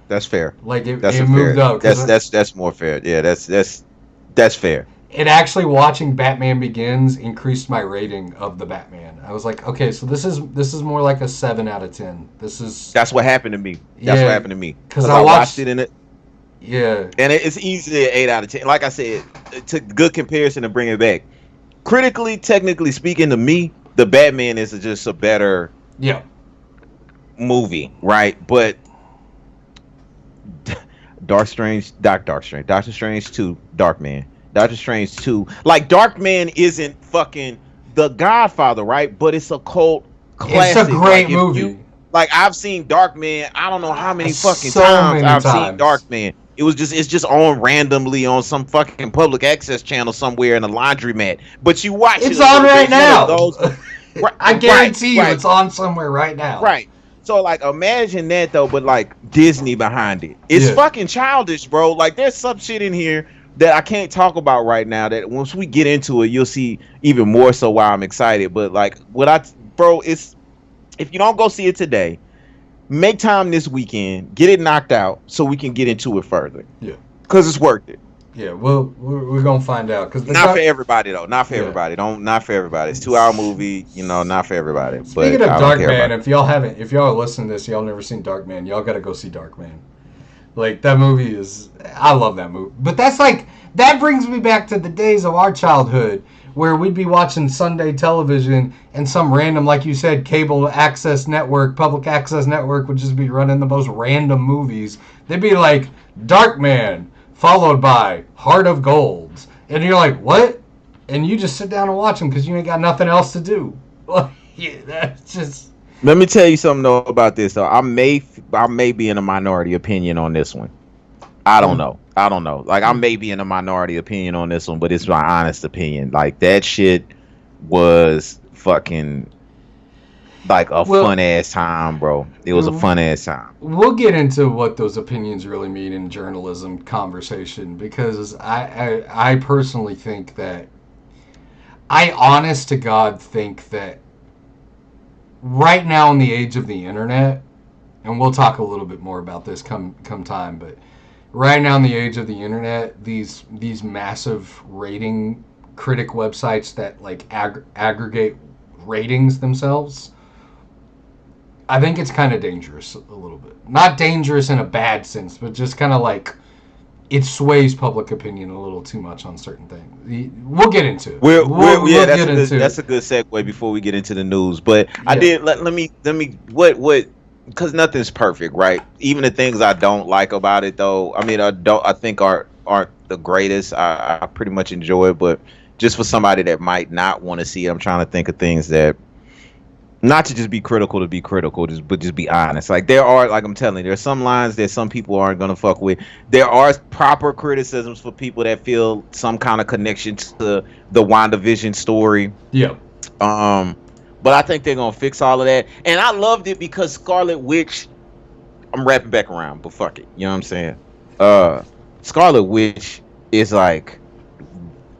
That's fair. Like, it moved up. That's more fair. Yeah, that's fair. It actually, watching Batman Begins, increased my rating of the Batman. I was like, okay, so this is more like a 7 out of 10. That's what happened to me. That's what happened to me. Because I watched it in it. Yeah. And it's easily an 8 out of 10. Like I said, to good comparison to bring it back. Critically, technically speaking, to me, the Batman is just a better movie, right? But Doctor Strange 2, Darkman. Doctor Strange 2. Like, Darkman isn't fucking The Godfather, right? But it's a cult classic. It's a great movie. I've seen Darkman, I don't know how many fucking times I've seen Darkman. it's just on randomly on some fucking public access channel somewhere in a laundromat. But you watch It's it, on right now. Those, I guarantee you, right. it's on somewhere right now. Right. So like imagine that though, but like Disney behind it. It's fucking childish, bro. Like there's some shit in here that I can't talk about right now that once we get into it, you'll see even more so why I'm excited. But like it's if you don't go see it today, make time this weekend, get it knocked out so we can get into it further. Yeah. Cuz it's worth it. Yeah, well, we're gonna find out. Cause not for everybody though. Not for everybody. Not for everybody. It's a 2-hour movie. You know, not for everybody. Speaking of Darkman, if y'all are listening to this, y'all never seen Darkman, y'all gotta go see Darkman. Like that movie I love that movie. But that brings me back to the days of our childhood where we'd be watching Sunday television and some random, like you said, cable access network, public access network would just be running the most random movies. They'd be like Darkman, followed by Heart of Gold. And you're like, what? And you just sit down and watch them because you ain't got nothing else to do. Yeah, that's just... Let me tell you something, though, about this, though. I may be in a minority opinion on this one. I don't know. Like, I may be in a minority opinion on this one, but it's my honest opinion. Like, that shit was fucking... like a fun-ass time, bro. It was a fun-ass time. We'll get into what those opinions really mean in journalism conversation because I personally think that... I honest to God think that right now in the age of the internet, and we'll talk a little bit more about this come time, but right now in the age of the internet, these massive rating critic websites that like aggregate ratings themselves... I think it's kind of dangerous a little bit. Not dangerous in a bad sense, but just kind of like it sways public opinion a little too much on certain things. We'll get into it. That's a good segue before we get into the news. But I did let me because nothing's perfect, right? Even the things I don't like about it, though. I mean, I think aren't the greatest. I pretty much enjoy it, but just for somebody that might not want to see it, I'm trying to think of things that. Not to just be critical to be critical, but just be honest. Like there are, like I'm telling you, there's some lines that some people aren't gonna fuck with. There are proper criticisms for people that feel some kind of connection to the WandaVision story. Yeah. But I think they're gonna fix all of that. And I loved it because Scarlet Witch. I'm wrapping back around, but fuck it. You know what I'm saying? Scarlet Witch is like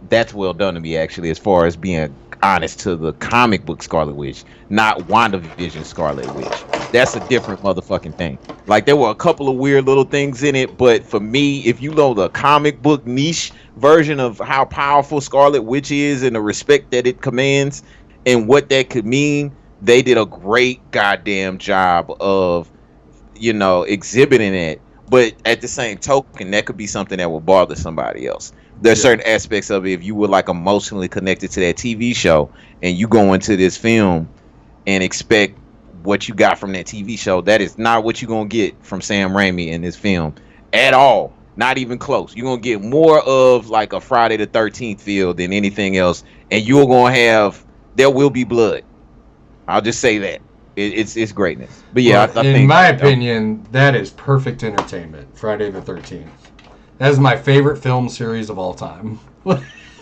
that's well done to me actually, as far as being honest to the comic book Scarlet Witch, not WandaVision Scarlet Witch. That's a different motherfucking thing. Like there were a couple of weird little things in it, but for me, if you know the comic book niche version of how powerful Scarlet Witch is and the respect that it commands and what that could mean, they did a great goddamn job of, you know, exhibiting it. But at the same token, that could be something that will bother somebody else. There's certain aspects of it, if you were like emotionally connected to that TV show and you go into this film and expect what you got from that TV show, that is not what you're going to get from Sam Raimi in this film at all. Not even close. You're going to get more of like a Friday the 13th feel than anything else. And you're going to have, there will be blood. I'll just say that. It's greatness. But yeah, I think, in my opinion, that is perfect entertainment, Friday the 13th. That is my favorite film series of all time.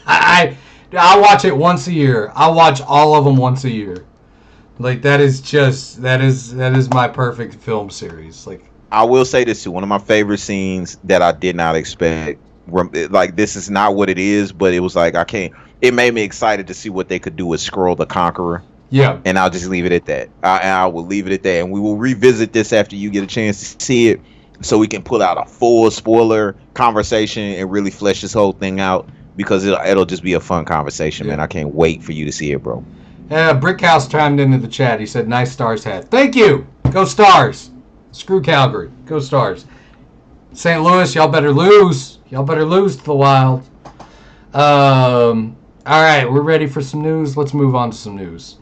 I watch it once a year. I watch all of them once a year. Like that is my perfect film series. Like I will say this too. One of my favorite scenes that I did not expect. Like this is not what it is, but it was like it made me excited to see what they could do with Skrull the Conqueror. Yeah. And I'll just leave it at that. I will leave it at that, and we will revisit this after you get a chance to see it. So we can pull out a full spoiler conversation and really flesh this whole thing out because it'll just be a fun conversation, man. I can't wait for you to see it, bro. Brickhouse chimed into the chat. He said, "Nice Stars hat." Thank you. Go Stars. Screw Calgary. Go Stars. St. Louis, y'all better lose. Y'all better lose to the Wild. All right, we're ready for some news. Let's move on to some news.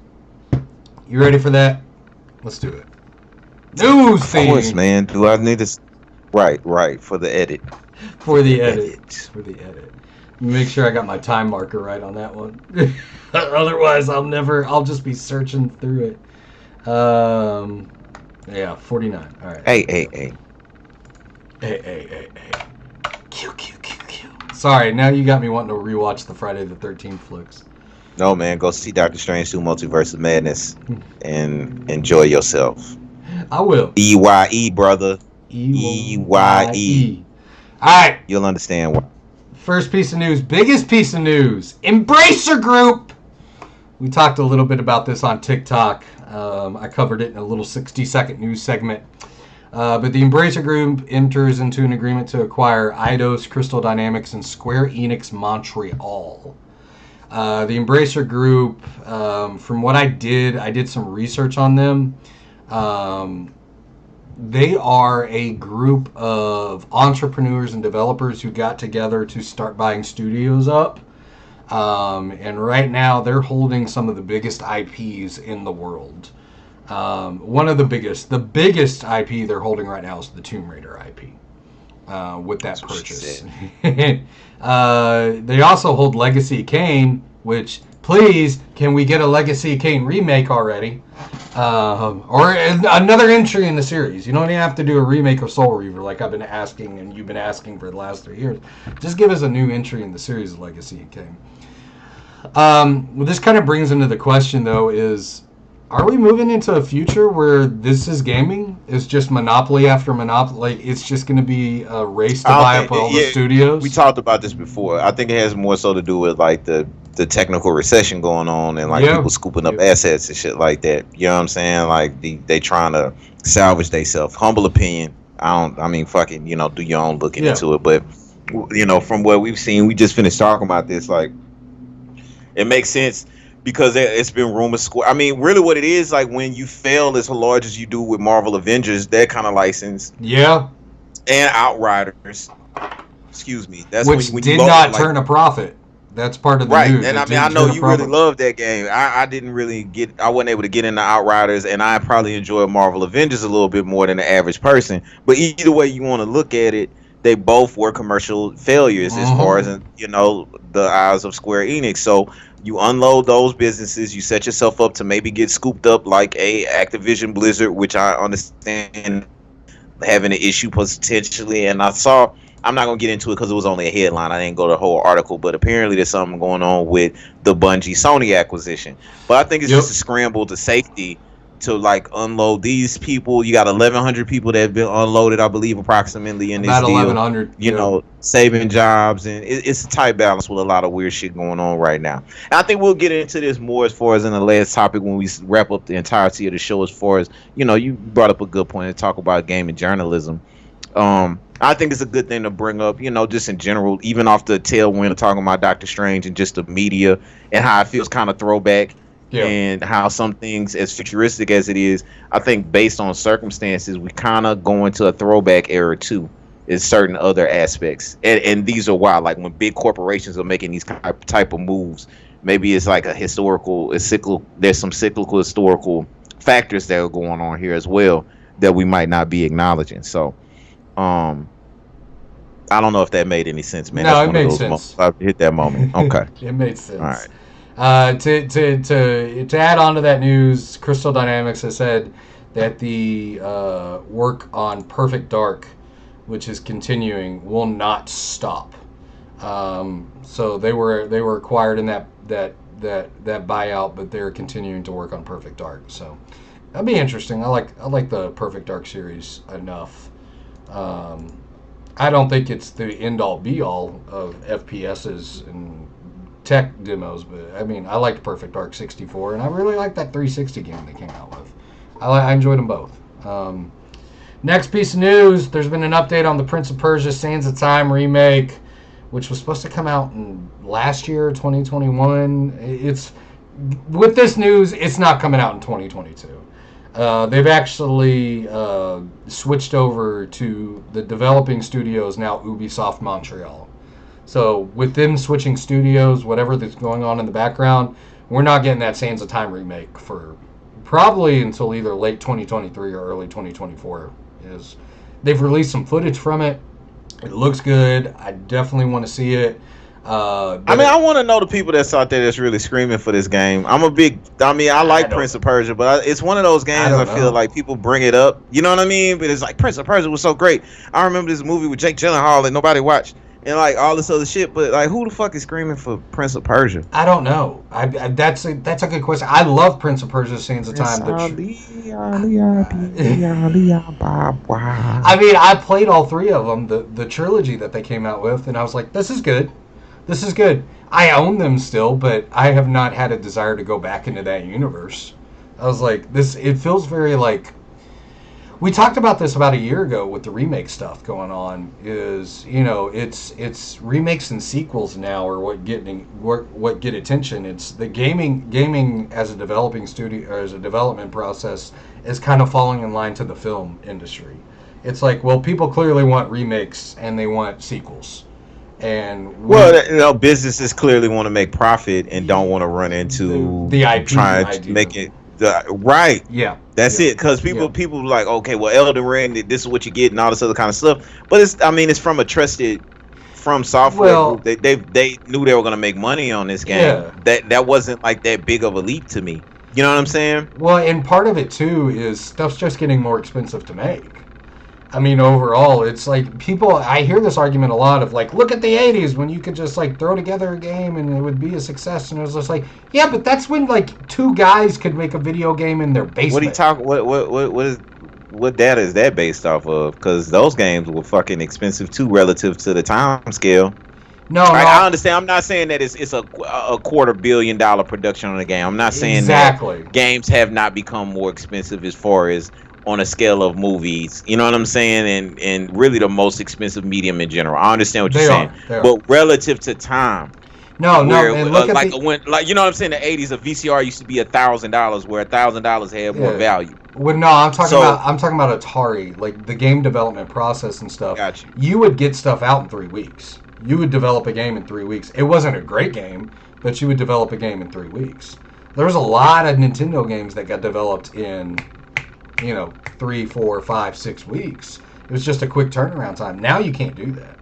You ready for that? Let's do it. News theme. Of course, man. Do I need to? Right. For the edit. For the edit. Make sure I got my time marker right on that one. Otherwise, I'll just be searching through it. Yeah, 49. All right. Hey. Sorry, now you got me wanting to rewatch the Friday the 13th flicks. No, man, go see Doctor Strange 2 Multiverse of Madness and enjoy yourself. I will. EYE, brother. EYE. All right. You'll understand why. First piece of news, biggest piece of news. Embracer Group. We talked a little bit about this on TikTok. I covered it in a little 60-second news segment. But the Embracer Group enters into an agreement to acquire Eidos, Crystal Dynamics, and Square Enix Montreal. The Embracer Group, from what I did some research on them. They are a group of entrepreneurs and developers who got together to start buying studios up. And right now they're holding some of the biggest IPs in the world. One of the biggest IP they're holding right now is the Tomb Raider IP. With that purchase. They also hold Legacy of Kain, which, please, can we get a Legacy of Kain remake already? Or another entry in the series. You don't even have to do a remake of Soul Reaver like I've been asking and you've been asking for the last 3 years. Just give us a new entry in the series of Legacy of Kain. This kind of brings into the question, though, is... Are we moving into a future where this is gaming? It's just monopoly after monopoly. Like, it's just going to be a race to buy up all the studios? We talked about this before. I think it has more so to do with like the technical recession going on and like people scooping up assets and shit like that. You know what I'm saying? Like they trying to salvage themselves. Humble opinion. Fucking, do your own looking into it. But from what we've seen, we just finished talking about this. Like, it makes sense. Because it's been rumors. Really what it is, like when you fail as large as you do with Marvel Avengers, that kind of license. Yeah. And Outriders. Excuse me. That's which when did not turn a profit. That's part of the news. Right, and I know you really loved that game. I didn't really I wasn't able to get into Outriders, and I probably enjoy Marvel Avengers a little bit more than the average person. But either way you want to look at it, they both were commercial failures as far as, the eyes of Square Enix. So you unload those businesses, you set yourself up to maybe get scooped up like a Activision Blizzard, which I understand having an issue potentially. And I'm not going to get into it because it was only a headline. I didn't go to the whole article, but apparently there's something going on with the Bungie Sony acquisition. But I think it's just a scramble to safety to like unload these people. You got 1,100 people that have been unloaded, I believe, approximately in this deal. About 1,100. Saving jobs, and it's a tight balance with a lot of weird shit going on right now. And I think we'll get into this more as far as in the last topic when we wrap up the entirety of the show. As far as you brought up a good point to talk about gaming journalism. I think it's a good thing to bring up, just in general, even off the tailwind of talking about Doctor Strange and just the media and how it feels kind of throwback. Yeah. And how some things, as futuristic as it is, I think based on circumstances, we kind of go into a throwback era too, in certain other aspects. And these are why, like when big corporations are making these type of moves, maybe it's like there's some cyclical historical factors that are going on here as well that we might not be acknowledging. So, I don't know if that made any sense, man. No, it made sense. I hit that moment. Okay. It made sense. All right. To add on to that news, Crystal Dynamics has said that the work on Perfect Dark, which is continuing, will not stop. So they were acquired in that buyout, but they're continuing to work on Perfect Dark. So that'd be interesting. I like the Perfect Dark series enough. I don't think it's the end all be all of FPSs and tech demos, but I liked Perfect Dark 64, and I really liked that 360 game they came out with. I enjoyed them both. Next piece of news, there's been an update on the Prince of Persia Sands of Time remake, which was supposed to come out in last year, 2021. With this news, it's not coming out in 2022. They've actually switched over to the developing studios now, Ubisoft Montreal. So with them switching studios, whatever that's going on in the background, we're not getting that Sands of Time remake for probably until either late 2023 or early 2024. They've released some footage from it. It looks good. I definitely want to see it. I want to know the people that's out there that's really screaming for this game. I like Prince of Persia, but it's one of those games I feel like people bring it up. You know what I mean? But it's like Prince of Persia was so great. I remember this movie with Jake Gyllenhaal that nobody watched. and like all this other shit. But like, who the fuck is screaming for Prince of Persia? I don't know. That's a good question. I love Prince of Persia: Sands of Prince Time. Ali, Ali, Ali, Ali, I mean, I played all three of them, the trilogy that they came out with, and I was like, this is good. This is good. I own them still, but I have not had a desire to go back into that universe. I was like, this. It feels very like. We talked about this about a year ago with the remake stuff going on. Is it's remakes and sequels now are what get attention. It's the gaming as a developing studio or as a development process is kind of falling in line to the film industry. It's like, well, people clearly want remakes and they want sequels, and businesses clearly want to make profit and don't want to run into the IP trying idea. to make it right. Yeah, that's it. Because people like, okay, well, Elden Ring, this is what you get, and all this other kind of stuff. But it's from a trusted From Software group. They knew they were going to make money on this game. Yeah. That wasn't like that big of a leap to me. You know what I'm saying? Well, and part of it too is stuff's just getting more expensive to make. I mean, overall, it's like I hear this argument a lot of like, look at the 80s when you could just like throw together a game and it would be a success. And it was just like, yeah, but that's when like two guys could make a video game in their basement. What are you talking? What data is that based off of? Because those games were fucking expensive too, relative to the time scale. No, I understand. I'm not saying that it's a $250 million production on a game. I'm not saying that games have not become more expensive as far as on a scale of movies, you know what I'm saying, and really the most expensive medium in general. I understand what you're saying, but relative to time, no, man, look at you know what I'm saying. The '80s, a VCR used to be $1,000, where $1,000 had more value. Well, no, I'm talking about Atari, like the game development process and stuff. Gotcha. You would get stuff out in 3 weeks. You would develop a game in 3 weeks. It wasn't a great game, but you would develop a game in 3 weeks. There was a lot of Nintendo games that got developed in 3, 4, 5, 6 weeks. It was just a quick turnaround time. Now you can't do that.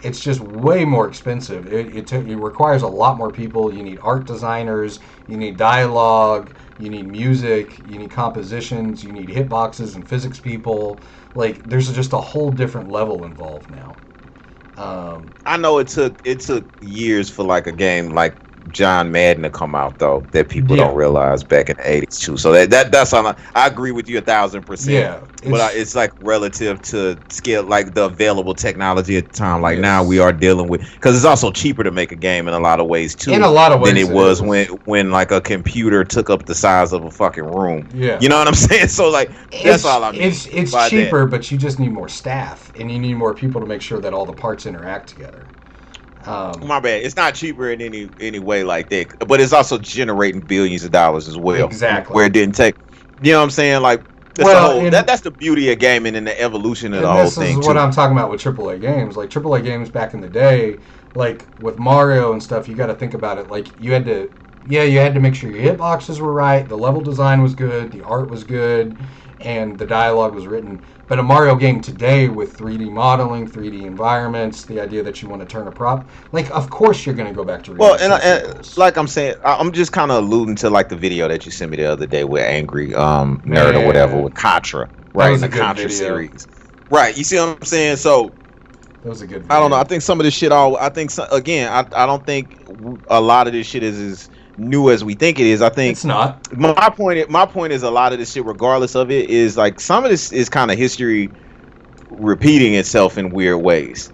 It's just way more expensive. It requires a lot more people. You need art designers. You need dialogue. You need music. You need compositions. You need hitboxes and physics people. Like, there's just a whole different level involved now. I know it took years for like a game like John Madden to come out, though, that people don't realize back in the 80s too. So that's all. I agree with you 1,000%. Yeah, but it's like relative to scale, like the available technology at the time. Like now we are dealing with, because it's also cheaper to make a game in a lot of ways too. In a lot of ways than it was when like a computer took up the size of a fucking room. Yeah, you know what I'm saying. So like that's all I mean. It's cheaper, but you just need more staff and you need more people to make sure that all the parts interact together. My bad. It's not cheaper in any way like that, but it's also generating billions of dollars as well. Exactly. Where it didn't take. You know what I'm saying? Like that's the beauty of gaming and the evolution of the whole thing. This is what I'm talking about with AAA games. Like AAA games back in the day, like with Mario and stuff, you got to think about it. Like you had to make sure your hitboxes were right, the level design was good, the art was good, and the dialogue was written. But a Mario game today with 3D modeling, 3D environments, the idea that you want to turn a prop, like, of course you're going to go back to and like I'm saying, I'm just kind of alluding to like the video that you sent me the other day with Angry Nerd or whatever with Contra, right? In the Contra series, right? You see what I'm saying? So that was a good video. I don't know. I think some of this shit I don't think a lot of this shit is as new as we think it is. I think it's not. My point is a lot of this shit, regardless of it, is like some of this is kind of history repeating itself in weird ways.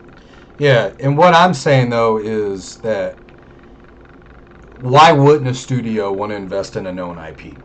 Yeah, and what I'm saying though is that why wouldn't a studio want to invest in a known IP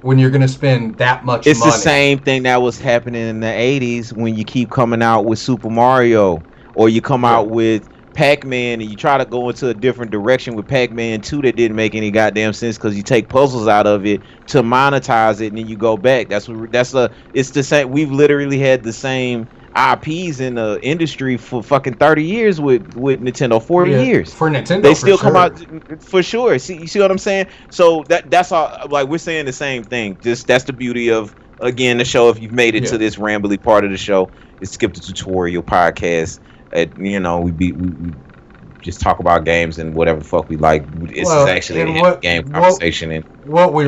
when you're going to spend that much money? It's the same thing that was happening in the 80s when you keep coming out with Super Mario, or you come out with Pac-Man and you try to go into a different direction with Pac-Man 2 that didn't make any goddamn sense because you take puzzles out of it to monetize it and then you go back. It's the same. We've literally had the same IPs in the industry for fucking 30 years with Nintendo. 40 years for Nintendo. They still come out for sure. You see what I'm saying? So that's all. Like, we're saying the same thing. Just that's the beauty of, again, the show. If you've made it to this rambly part of the show, it's Skip the Tutorial podcast. We just talk about games and whatever the fuck we like. It's actually a game conversation and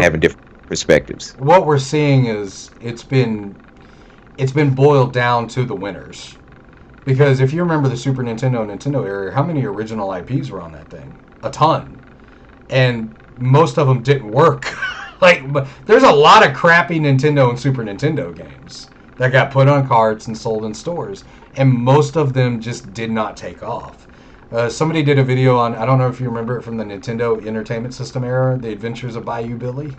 having different perspectives. What we're seeing is it's been boiled down to the winners, Because if you remember the Super Nintendo era, how many original IPs were on that thing? A ton. And most of them didn't work. There's a lot of crappy Nintendo and Super Nintendo games that got put on carts and sold in stores. And most of them just did not take off. Somebody did a video on, I don't know if you remember it from the Nintendo Entertainment System era, The Adventures of Bayou Billy.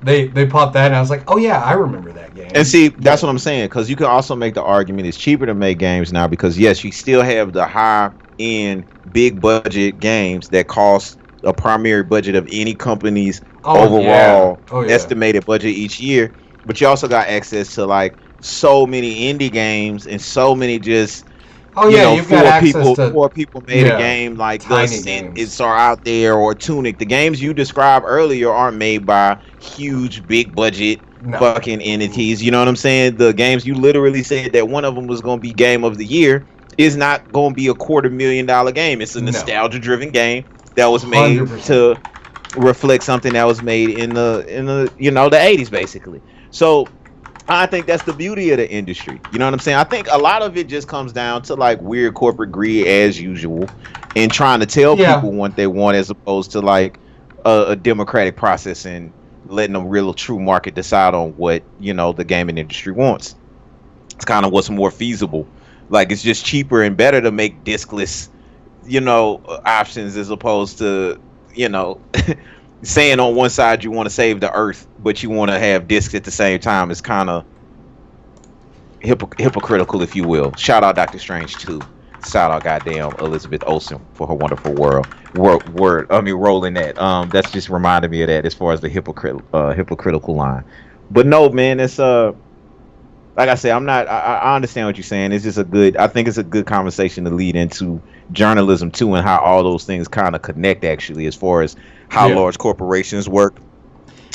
They popped that, and I was like, oh yeah, I remember that game. And see, that's what I'm saying, because you can also make the argument it's cheaper to make games now, because yes, you still have the high-end, big-budget games that cost a primary budget of any company's overall estimated budget each year, but you also got access to like so many indie games and so many just you've got access to four people made a game like it's are out there, or Tunic. The games you described earlier aren't made by huge big budget fucking entities. You know what I'm saying? The games you literally said that one of them was going to be game of the year is not going to be a $250,000 game. It's a nostalgia driven game that was made 100%. To reflect something that was made in the the 80s basically. So I think that's the beauty of the industry. You know what I'm saying? I think a lot of it just comes down to like weird corporate greed as usual, and trying to tell people what they want as opposed to like a democratic process and letting the real true market decide on what the gaming industry wants. It's kind of what's more feasible. Like it's just cheaper and better to make diskless, options as opposed to saying on one side you want to save the earth, but you want to have discs at the same time. Is kind of hypocritical, if you will. Shout out Dr. Strange too. Shout out goddamn Elizabeth Olsen for her wonderful rolling that. That's just reminded me of that as far as the hypocritical line. But no, man, it's like I said, I understand what you're saying. It's just I think it's a good conversation to lead into journalism too, and how all those things kind of connect actually, as far as how large corporations work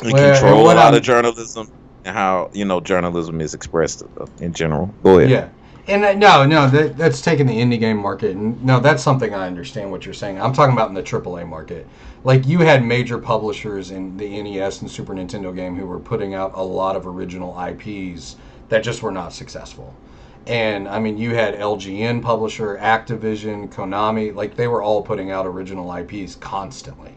and control a lot of journalism, and how journalism is expressed in general. Go ahead. Yeah, and no, that's taking the indie game market, and no, that's something I understand what you're saying. I'm talking about in the AAA market. Like you had major publishers in the NES and Super Nintendo game who were putting out a lot of original IPs that just were not successful. And I mean, you had LGN publisher, Activision, Konami, like they were all putting out original IPs constantly.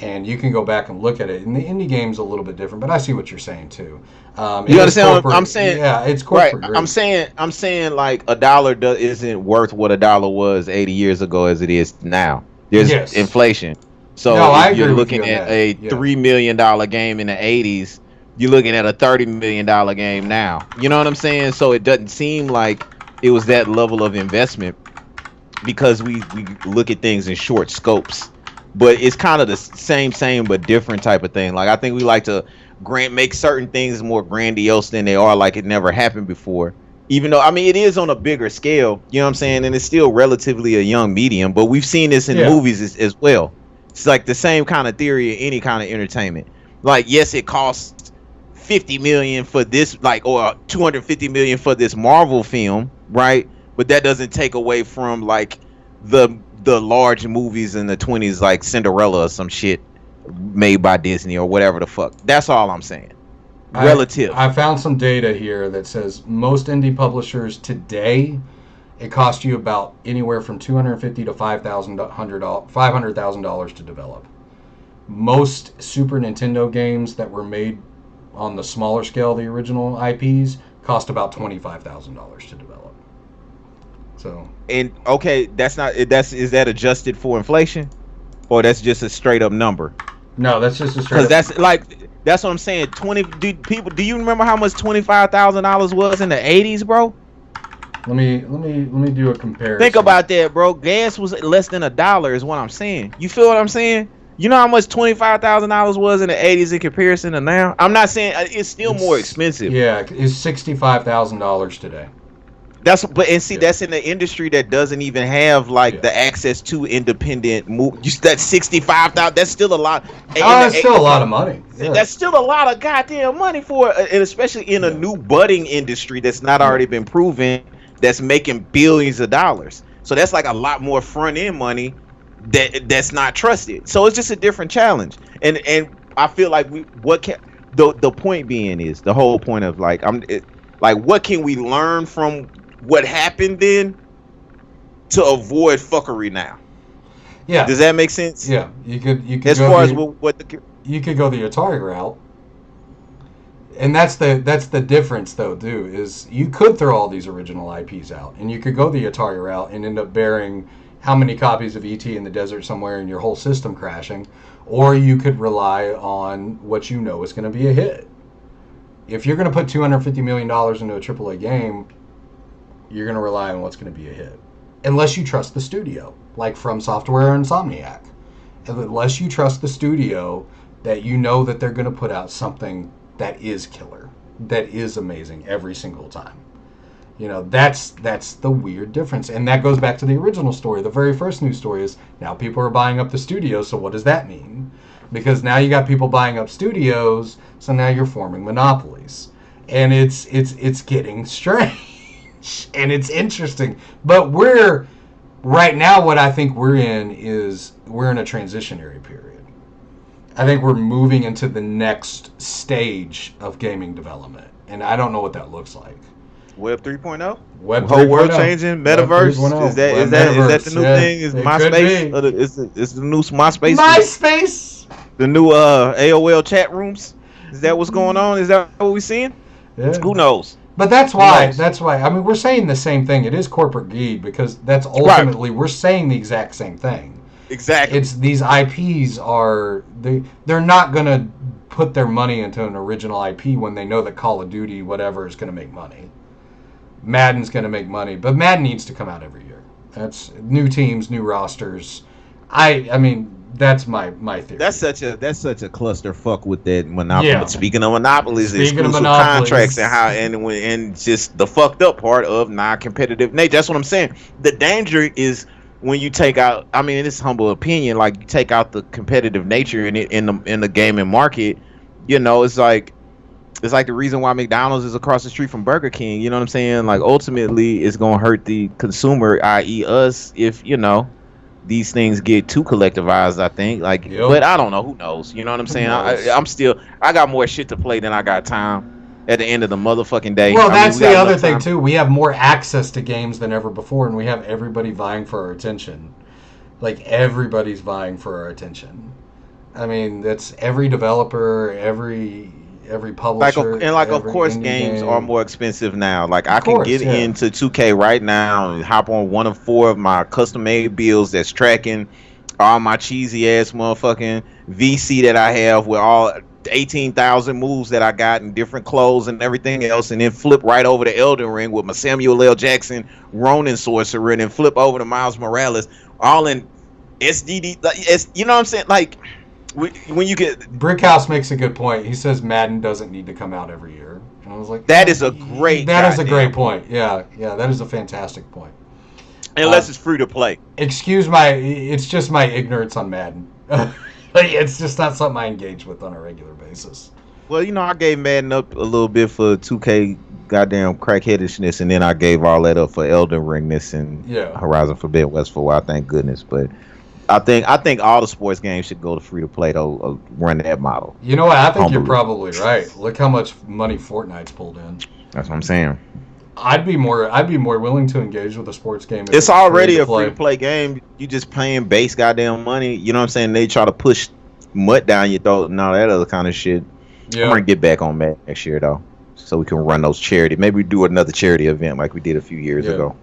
And you can go back and look at it. And the indie game's a little bit different, but I see what you're saying too. You understand what I'm saying? Yeah, it's corporate. Right. I'm saying like a dollar isn't worth what a dollar was 80 years ago as it is now. There's inflation. So if you're looking at a $3 million game in the 80s, you're looking at a $30 million game now. You know what I'm saying? So it doesn't seem like it was that level of investment, because we look at things in short scopes. But it's kind of the same but different type of thing. Like I think we like to make certain things more grandiose than they are, like it never happened before. Even though, I mean, it is on a bigger scale, you know what I'm saying? And it's still relatively a young medium, but we've seen this in movies as well. It's like the same kind of theory in any kind of entertainment. Like, yes, it costs $50 million for this, like, or $250 million for this Marvel film, right? But that doesn't take away from like the large movies in the 20s, like Cinderella or some shit made by Disney or whatever the fuck. That's all I'm saying. Relative. I found some data here that says most indie publishers today, it costs you about anywhere from $250,000 to $500,000 to develop. Most Super Nintendo games that were made on the smaller scale, the original IPs, cost about $25,000 to develop. So. And okay, is that adjusted for inflation, or that's just a straight up number? No, that's just a straight. Because that's what I'm saying. Do you remember how much $25,000 was in the 80s, bro? Let me do a comparison. Think about that, bro. Gas was less than $1, is what I'm saying. You feel what I'm saying? You know how much $25,000 was in the 80s in comparison to now? I'm not saying it's still more expensive. Yeah, it's $65,000 today. That's in the industry that doesn't even have like the access to independent movies. That's 65,000. That's still a lot. That's still a lot of money. Yeah. That's still a lot of goddamn money and especially in a new budding industry that's not already been proven, that's making billions of dollars. So that's like a lot more front end money that's not trusted. So it's just a different challenge. And I feel like the point being is the whole point of like what can we learn from what happened then to avoid fuckery now. Yeah. Does that make sense? Yeah. You could as go far as what the you could go the Atari route. And that's the difference, though, too, is you could throw all these original IPs out, and you could go the Atari route and end up bearing how many copies of ET in the desert somewhere and your whole system crashing, or you could rely on what you know is going to be a hit. If you're going to put $250 million into a AAA game, you're going to rely on what's going to be a hit. Unless you trust the studio, like From Software or Insomniac. Unless you trust the studio that you know that they're going to put out something that is killer, that is amazing every single time. You know, that's the weird difference. And that goes back to the original story. The very first news story is now people are buying up the studios, so what does that mean? Because now you got people buying up studios, so now you're forming monopolies. And it's getting strange. And it's interesting. But right now what I think we're in is we're in a transitionary period. I think we're moving into the next stage of gaming development, and I don't know what that looks like. Web 3.0? Web 3.0. Whole world changing? Metaverse? Is that the new thing? Is MySpace? Is the new MySpace? MySpace? The new AOL chat rooms? Is that what's going on? Is that what we're seeing? Yeah. Who knows? But that's why. I mean, we're saying the same thing. It is corporate greed because that's ultimately we're saying the exact same thing. Exactly. It's these IPs they're not going to put their money into an original IP when they know that Call of Duty whatever is going to make money. Madden's going to make money, but Madden needs to come out every year. That's new teams, new rosters. I mean that's my theory. That's such a clusterfuck with that monopoly. Yeah. Speaking of monopolies, exclusive contracts and how and just the fucked up part of non-competitive nature. That's what I'm saying. The danger is when you take out, I mean, it's humble opinion, like you take out the competitive nature in the gaming market, you know, it's like the reason why McDonald's is across the street from Burger King. You know what I'm saying? Like ultimately, it's gonna hurt the consumer, i.e., us, if you know these things get too collectivized. I think, like, but I don't know. Who knows? You know what I'm saying? I got more shit to play than I got time. At the end of the motherfucking day. Well, that's the other thing, too. We have more access to games than ever before, and we have everybody vying for our attention. Like, everybody's vying for our attention. I mean, that's every developer, every publisher. Of course, games are more expensive now. Like, I can get into 2K right now and hop on one of 4 of my custom-made builds that's tracking all my cheesy-ass motherfucking VC that I have with all 18,000 moves that I got in different clothes and everything else, and then flip right over to Elden Ring with my Samuel L. Jackson Ronin sorcerer, and then flip over to Miles Morales, all in SDD. You know what I'm saying? Like when you get Brickhouse makes a good point. He says Madden doesn't need to come out every year, and I was like, that is a great. That is a great point. Yeah, that is a fantastic point. Unless it's free to play. It's just my ignorance on Madden. It's just not something I engage with on a regular basis. Well, you know, I gave Madden up a little bit for 2K goddamn crackheadishness, and then I gave all that up for Elden Ringness and Horizon Forbidden West for a while, thank goodness. But I think all the sports games should go to free to play though, run that model. You know what? I think you're probably right. Look how much money Fortnite's pulled in. That's what I'm saying. I'd be more willing to engage with a sports game. It's already a free to play game. You just paying base goddamn money. You know what I'm saying? They try to push mud down your throat and all that other kind of shit. Yeah. I'm gonna get back on that next year though, so we can run those charity. Maybe we do another charity event like we did a few years ago.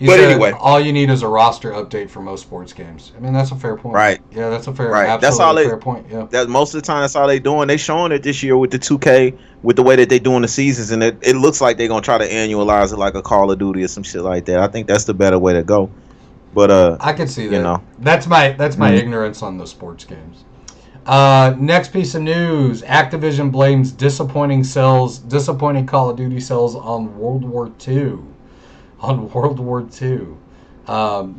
But anyway, all you need is a roster update for most sports games. I mean, that's a fair point. Right. Yeah, that's a fair. Right. Absolutely fair point. Yeah. That most of the time, that's all they doing. They showing it this year with the 2K, with the way that they doing the seasons, and it looks like they're gonna try to annualize it like a Call of Duty or some shit like that. I think that's the better way to go. But I can see that. You know, that's my ignorance on the sports games. Next piece of news: Activision blames disappointing Call of Duty sales on World War II.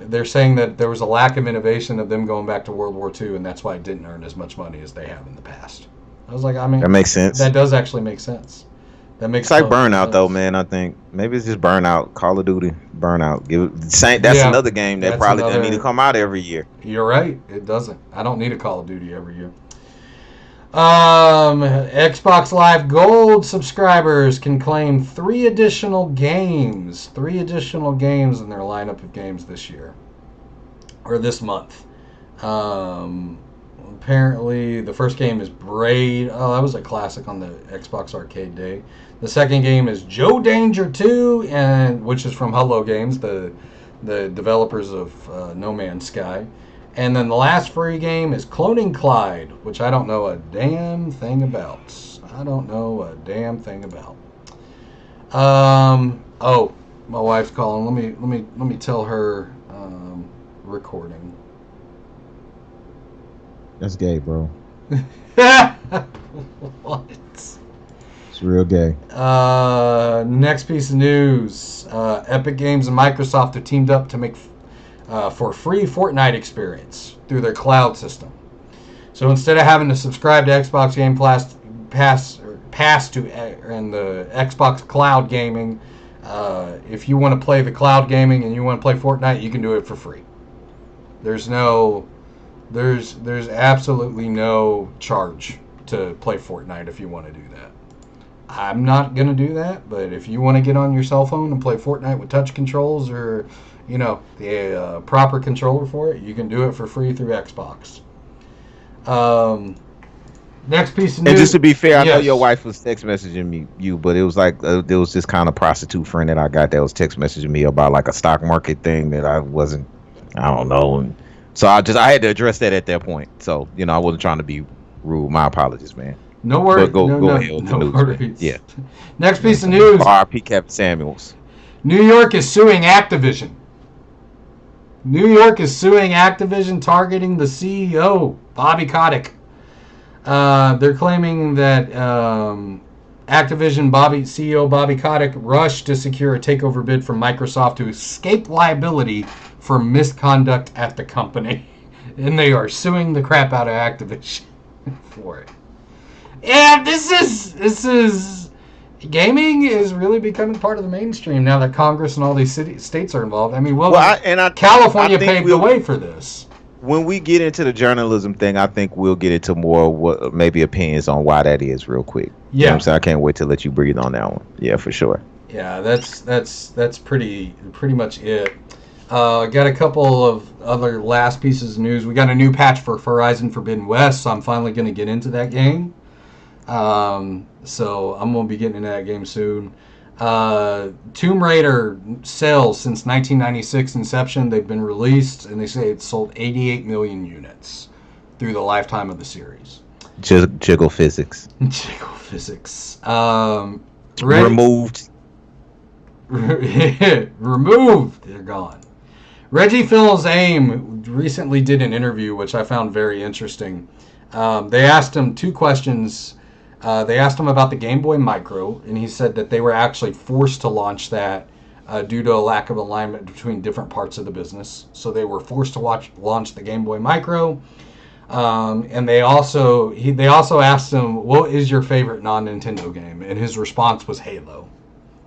They're saying that there was a lack of innovation of them going back to World War II, and that's why it didn't earn as much money as they have in the past. I was like, I mean, that makes sense. That does actually make sense. That makes. It's like Burnout, though, man. I think maybe it's just Burnout, Call of Duty, Burnout. That's another game that probably doesn't need to come out every year. You're right. It doesn't. I don't need a Call of Duty every year. Xbox Live Gold subscribers can claim 3 additional games in their lineup of games this year or this month. Um, Apparently, the first game is Braid. Oh, that was a classic on the Xbox Arcade Day. The second game is Joe Danger 2, and which is from Hello Games, the developers of No Man's Sky. And then the last free game is Cloning Clyde, which I don't know a damn thing about. Oh, my wife's calling. Let me tell her recording. That's gay, bro. What? It's real gay. Next piece of news. Epic Games and Microsoft have teamed up to make for a free Fortnite experience through their cloud system. So instead of having to subscribe to Xbox Game Pass to and the Xbox Cloud Gaming, if you want to play the cloud gaming and you want to play Fortnite, you can do it for free. There's absolutely no charge to play Fortnite if you want to do that. I'm not going to do that, but if you want to get on your cell phone and play Fortnite with touch controls or, the proper controller for it, you can do it for free through Xbox. Next piece of news. And just to be fair, I know your wife was text messaging you, but it was like there was this kind of prostitute friend that I got that was text messaging me about like a stock market thing that I don't know. And so I had to address that at that point. So, I wasn't trying to be rude. My apologies, man. No worries. But go ahead with the news. Worries. Yeah. Next piece of news. R.I.P. Captain Samuels. New York is suing Activision. New York is suing Activision, targeting the CEO, Bobby Kotick. They're claiming that Activision CEO Bobby Kotick rushed to secure a takeover bid from Microsoft to escape liability for misconduct at the company. And they are suing the crap out of Activision for it. And this is gaming is really becoming part of the mainstream now that Congress and all these states are involved. I mean, California paved the way for this. When we get into the journalism thing, I think we'll get into more what maybe opinions on why that is real quick. Yeah, you know what I'm saying? I can't wait to let you breathe on that one. Yeah, for sure. Yeah, that's pretty much it. Got a couple of other last pieces of news. We got a new patch for Horizon Forbidden West, so I'm finally going to get into that game. So I'm going to be getting into that game soon. Tomb Raider sales since 1996 inception, they've been released, and they say it's sold 88 million units through the lifetime of the series. Jiggle physics. Jiggle physics. Removed. Removed. They're gone. Reggie Fils-Aime recently did an interview, which I found very interesting. They asked him two questions. They asked him about the Game Boy Micro, and he said that they were actually forced to launch that due to a lack of alignment between different parts of the business. So they were forced to launch the Game Boy Micro. And they also asked him, what is your favorite non-Nintendo game? And his response was Halo.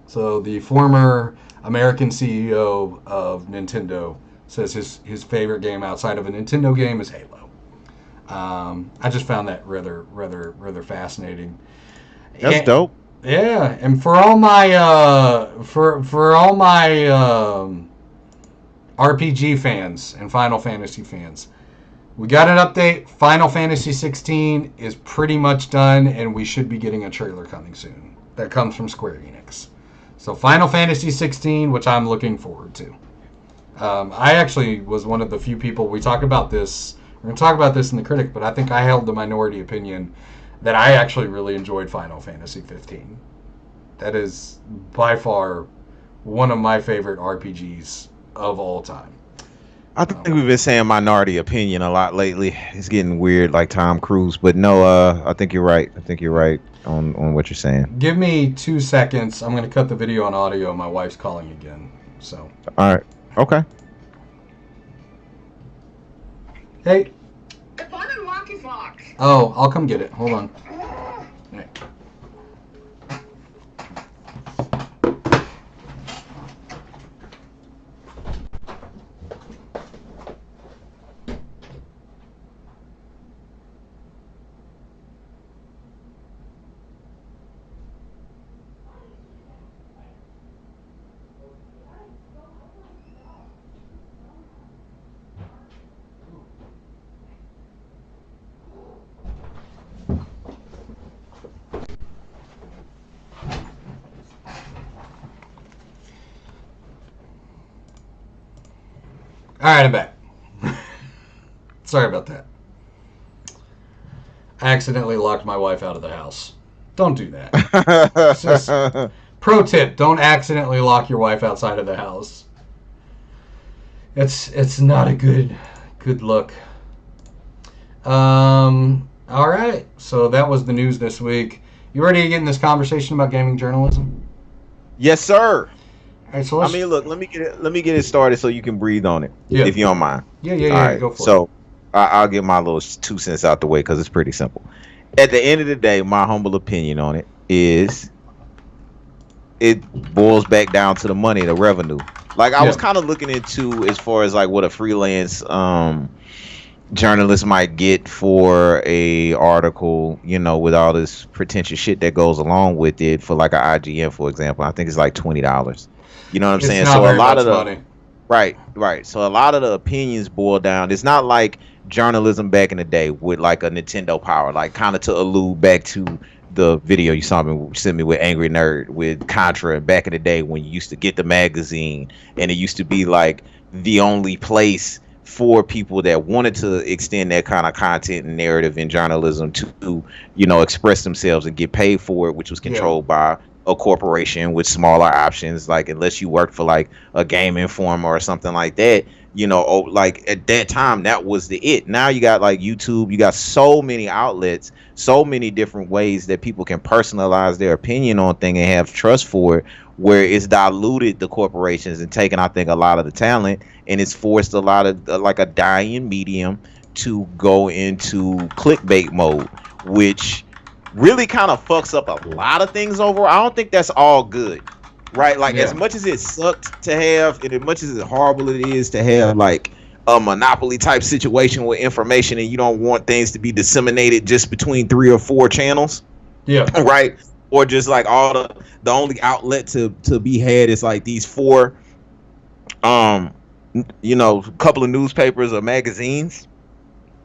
So the former American CEO of Nintendo says his favorite game outside of a Nintendo game is Halo. I just found that rather fascinating. That's dope. Yeah, and for all my RPG fans and Final Fantasy fans, we got an update. Final Fantasy 16 is pretty much done, and we should be getting a trailer coming soon. That comes from Square Enix. So Final Fantasy 16, which I'm looking forward to. I actually was one of the few people, we talk about this, we're going to talk about this in the critic, but I think I held the minority opinion that I actually really enjoyed Final Fantasy 15. That is by far one of my favorite RPGs of all time. I think we've been saying minority opinion a lot lately. It's getting weird like Tom Cruise, but no, I think you're right. I think you're right on what you're saying. Give me 2 seconds. I'm going to cut the video on audio. My wife's calling again. So. All right. Okay. Hey. The button lock is locked. Oh, I'll come get it. Hold on. Right. right, I'm back. Sorry about that. I accidentally locked my wife out of the house. Don't do that. Just, pro tip, don't accidentally lock your wife outside of the house. It's not a good look. All right, so that was the news this week. You ready to get in this conversation about gaming journalism? Yes, sir. All right, so let's, I mean, look, let me get it started so you can breathe on it, if you don't mind. Yeah, All right, go for it. So I'll get my little 2 cents out the way because it's pretty simple. At the end of the day, my humble opinion on it is it boils back down to the money, the revenue. Like I was kind of looking into as far as like what a freelance journalist might get for a article, you know, with all this pretentious shit that goes along with it for like an IGN, for example. I think it's like $20. You know what I'm saying? So a lot of the money. Right. So a lot of the opinions boil down. It's not like journalism back in the day with like a Nintendo Power, like kind of to allude back to the video you sent me with Angry Nerd with Contra back in the day when you used to get the magazine and it used to be like the only place for people that wanted to extend that kind of content and narrative in journalism to, you know, express themselves and get paid for it, which was controlled by a corporation with smaller options. Like unless you worked for like a Game Informer or something like that, you know, like at that time that was it. Now you got like YouTube, you got so many outlets, so many different ways that people can personalize their opinion on thing and have trust for it, where it's diluted the corporations and taken, I think, a lot of the talent, and it's forced a lot of like a dying medium to go into clickbait mode, which really kind of fucks up a lot of things overall. I don't think that's all good, right? Like as much as it sucked to have, and as much as horrible it is to have like a monopoly type situation with information, and you don't want things to be disseminated just between 3 or 4 channels, right? Or just like all the only outlet to be had is like these 4, you know, couple of newspapers or magazines.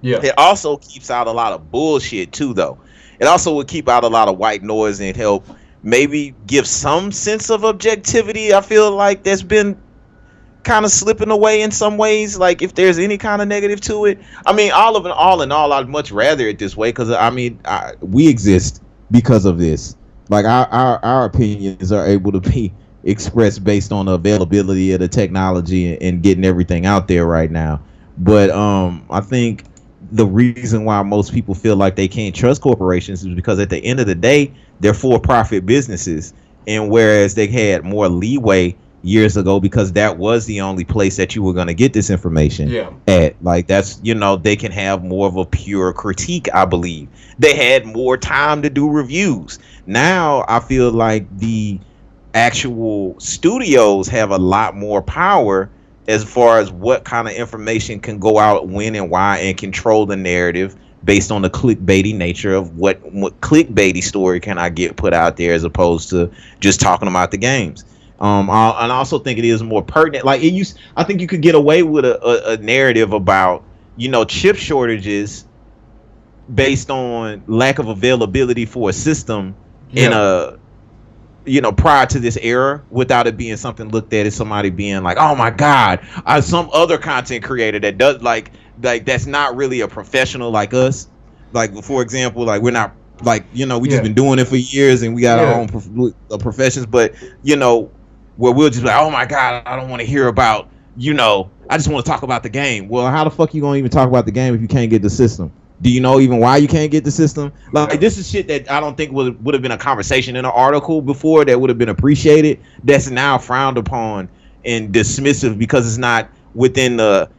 It also keeps out a lot of bullshit too, though. It also would keep out a lot of white noise and help maybe give some sense of objectivity. I feel like that's been kind of slipping away in some ways. Like if there's any kind of negative to it, I mean, all in all, I'd much rather it this way because I mean, we exist because of this. Like our opinions are able to be expressed based on the availability of the technology and getting everything out there right now. But I think the reason why most people feel like they can't trust corporations is because at the end of the day, they're for-profit businesses. And whereas they had more leeway years ago because that was the only place that you were going to get this information at, like that's, you know, they can have more of a pure critique. I believe they had more time to do reviews. Now I feel like the actual studios have a lot more power as far as what kind of information can go out, when and why, and control the narrative based on the clickbaity nature of what clickbaity story can I get put out there as opposed to just talking about the games. And I also think it is more pertinent. Like I think you could get away with a narrative about, you know, chip shortages based on lack of availability for a system in a, you know, prior to this era, without it being something looked at as somebody being like, oh my God, some other content creator that does like that's not really a professional like us. Like, for example, like we're not like, you know, we just been doing it for years and we got our own professions, but you know, where we'll just be like, oh my God, I don't want to hear about, you know, I just want to talk about the game. Well, how the fuck you gonna even talk about the game if you can't get the system? Do you know even why you can't get the system? Like this is shit that I don't think would have been a conversation in an article before that would have been appreciated. That's now frowned upon and dismissive because it's not within the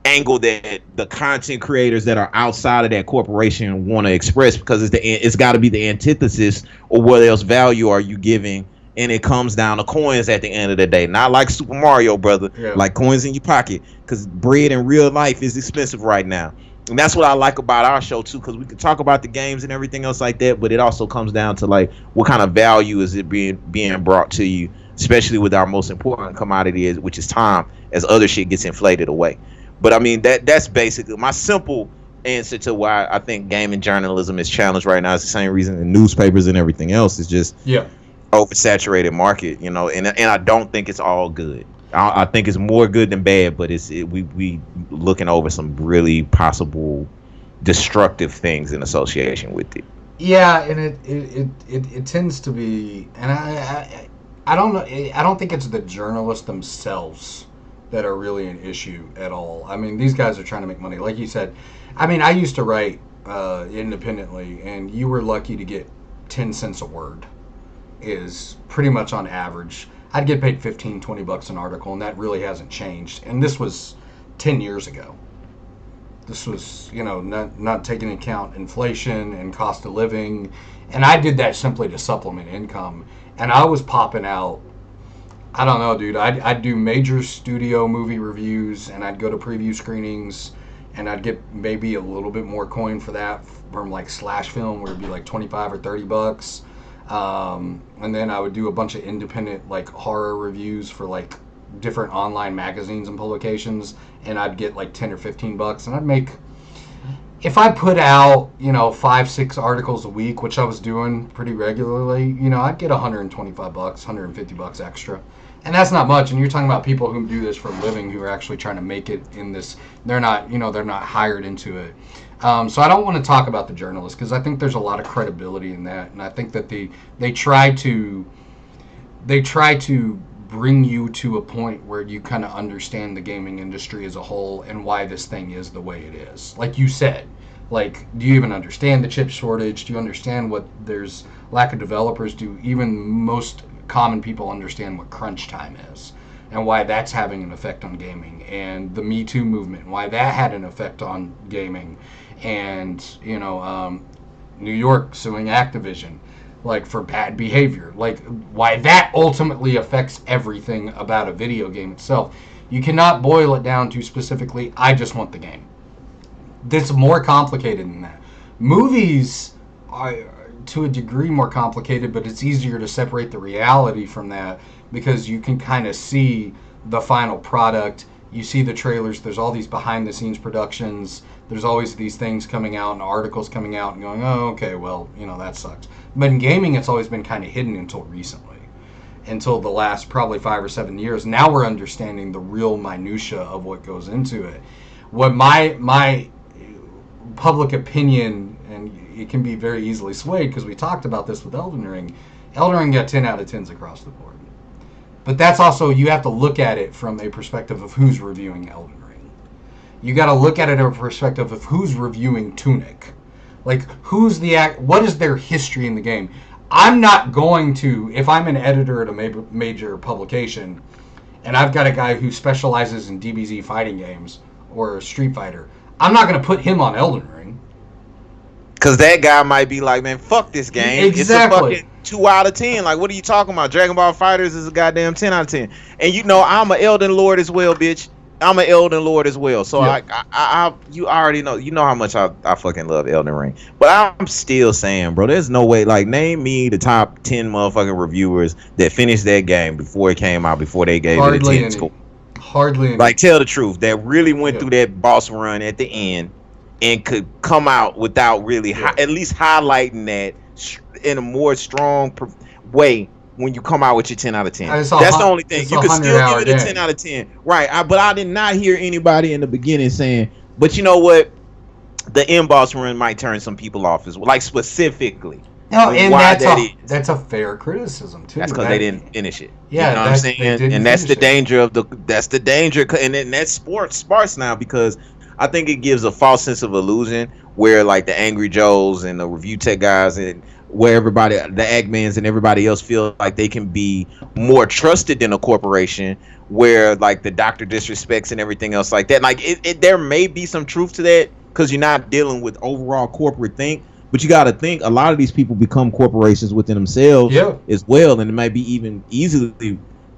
angle that the content creators that are outside of that corporation want to express, because it's got to be the antithesis, or what else value are you giving? And it comes down to coins at the end of the day. Not like Super Mario, brother. Like coins in your pocket, because bread in real life is expensive right now. And that's what I like about our show too, because we can talk about the games and everything else like that, but it also comes down to like what kind of value is it being brought to you, especially with our most important commodity, which is time, as other shit gets inflated away. But I mean, that's basically my simple answer to why I think gaming journalism is challenged right now. It's the same reason the newspapers and everything else is just oversaturated market, you know, and I don't think it's all good. I think it's more good than bad, but we looking over some really possible destructive things in association with it. Yeah, and it tends to be, and I don't know. I don't think it's the journalists themselves that are really an issue at all. I mean, these guys are trying to make money, like you said. I mean, I used to write independently, and you were lucky to get 10 cents a word. Is pretty much on average. I'd get paid 15, $20 an article, and that really hasn't changed. And this was 10 years ago. This was, not taking into account inflation and cost of living. And I did that simply to supplement income. And I was popping out, I don't know, dude. I'd do major studio movie reviews, and I'd go to preview screenings, and I'd get maybe a little bit more coin for that from like Slash Film, where it'd be like 25 or $30. And then I would do a bunch of independent like horror reviews for like different online magazines and publications, and I'd get like 10 or $15, and I'd make, if I put out 5-6 articles a week, which I was doing pretty regularly, I'd get $125, $150 extra. And that's not much. And you're talking about people who do this for a living, who are actually trying to make it in this. They're not hired into it. So I don't want to talk about the journalists, because I think there's a lot of credibility in that, and I think that they try to bring you to a point where you kind of understand the gaming industry as a whole and why this thing is the way it is. Like you said, like, do you even understand the chip shortage? Do you understand what there's lack of developers? Do even most common people understand what crunch time is, and why that's having an effect on gaming, and the Me Too movement, and why that had an effect on gaming, and New York suing Activision, like, for bad behavior, like why that ultimately affects everything about a video game itself. You cannot boil it down to specifically, I just want the game. It's more complicated than that. Movies are, to a degree, more complicated, but it's easier to separate the reality from that, because you can kind of see the final product. You see the trailers. There's all these behind the scenes productions. There's always these things coming out and articles coming out and going, oh, okay, well, that sucks. But in gaming, it's always been kind of hidden until recently, until the last probably 5 or 7 years. Now we're understanding the real minutia of what goes into it. What my public opinion, and it can be very easily swayed, because we talked about this with Elden Ring. Elden Ring got 10 out of 10s across the board. But that's also, you have to look at it from a perspective of who's reviewing Elden Ring. You got to look at it from a perspective of who's reviewing Tunic. Like, what is their history in the game? I'm not going to, if I'm an editor at a major publication, and I've got a guy who specializes in DBZ fighting games, or Street Fighter, I'm not going to put him on Elden Ring. Because that guy might be like, man, fuck this game. Exactly. It's a fucking 2 out of 10. Like, what are you talking about? Dragon Ball FighterZ is a goddamn 10 out of 10. And I'm an Elden Lord as well, bitch. I'm an Elden Lord as well. So yeah. You already know. You know how much I fucking love Elden Ring. But I'm still saying, bro, there's no way. Like, name me the top 10 motherfucking reviewers that finished that game before it came out, before they gave it a 10 score. Hardly any. Like, tell the truth. That really went through that boss run at the end and could come out without really at least highlighting that in a more strong way when you come out with your 10 out of 10. That's the only thing. You can still give it a 10 out of 10. Right. But I did not hear anybody in the beginning saying, but you know what? The end boss run might turn some people off as well. Like, specifically. No, and that's a fair criticism too. That's because they didn't finish it. Yeah, you know what I'm saying? And that's the danger of and then that's sports now, because I think it gives a false sense of illusion where, like, the Angry Joes and the review tech guys and where everybody, the Eggmans and everybody else, feel like they can be more trusted than a corporation, where, like, the Dr. Disrespects and everything else like that. Like, there may be some truth to that, because you're not dealing with overall corporate think. But you got to think, a lot of these people become corporations within themselves as well, and it might be even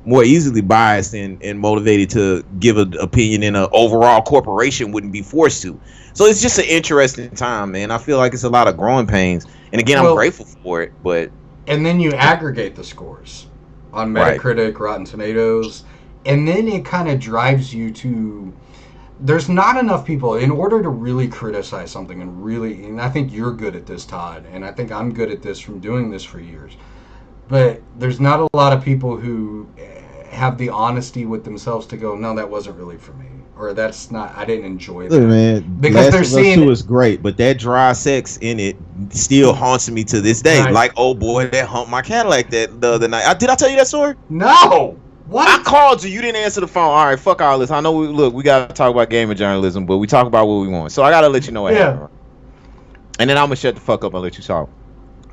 more easily biased and motivated to give an opinion in an overall corporation wouldn't be forced to. So it's just an interesting time, man. I feel like it's a lot of growing pains, and again, I'm grateful for it. But and then you aggregate the scores on Metacritic, Rotten Tomatoes, and then it kind of drives you to. There's not enough people in order to really criticize something and I think you're good at this, Todd, and I think I'm good at this from doing this for years. But there's not a lot of people who have the honesty with themselves to go, no, that wasn't really for me, or that's not. I didn't enjoy that. Look, man, Because Last they're of Us seeing 2 is great, but that dry sex in it still haunts me to this day. Right. Like, oh boy, that humped my Cadillac that the other night. Did I tell you that story? No. What? I called you. You didn't answer the phone. All right, fuck all this. I know. We gotta talk about gaming journalism, but we talk about what we want. So I gotta let you know what happened. And then I'm gonna shut the fuck up and let you talk.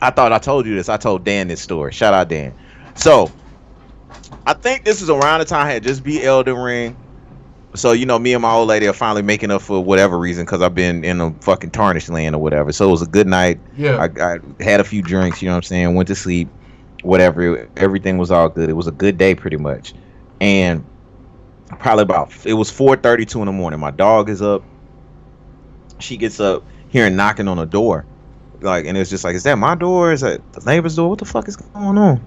I thought I told you this. I told Dan this story. Shout out Dan. So I think this is around the time I had just beat Elden Ring. So me and my old lady are finally making up for whatever reason because I've been in a fucking tarnished land or whatever. So it was a good night. Yeah. I had a few drinks. You know what I'm saying? Went to sleep. Whatever, everything was all good. It was a good day pretty much. And probably it was 4:32 in the morning. My dog is up. She gets up hearing knocking on the door, and it's just like, is that my door? Is that the neighbor's door? What the fuck is going on?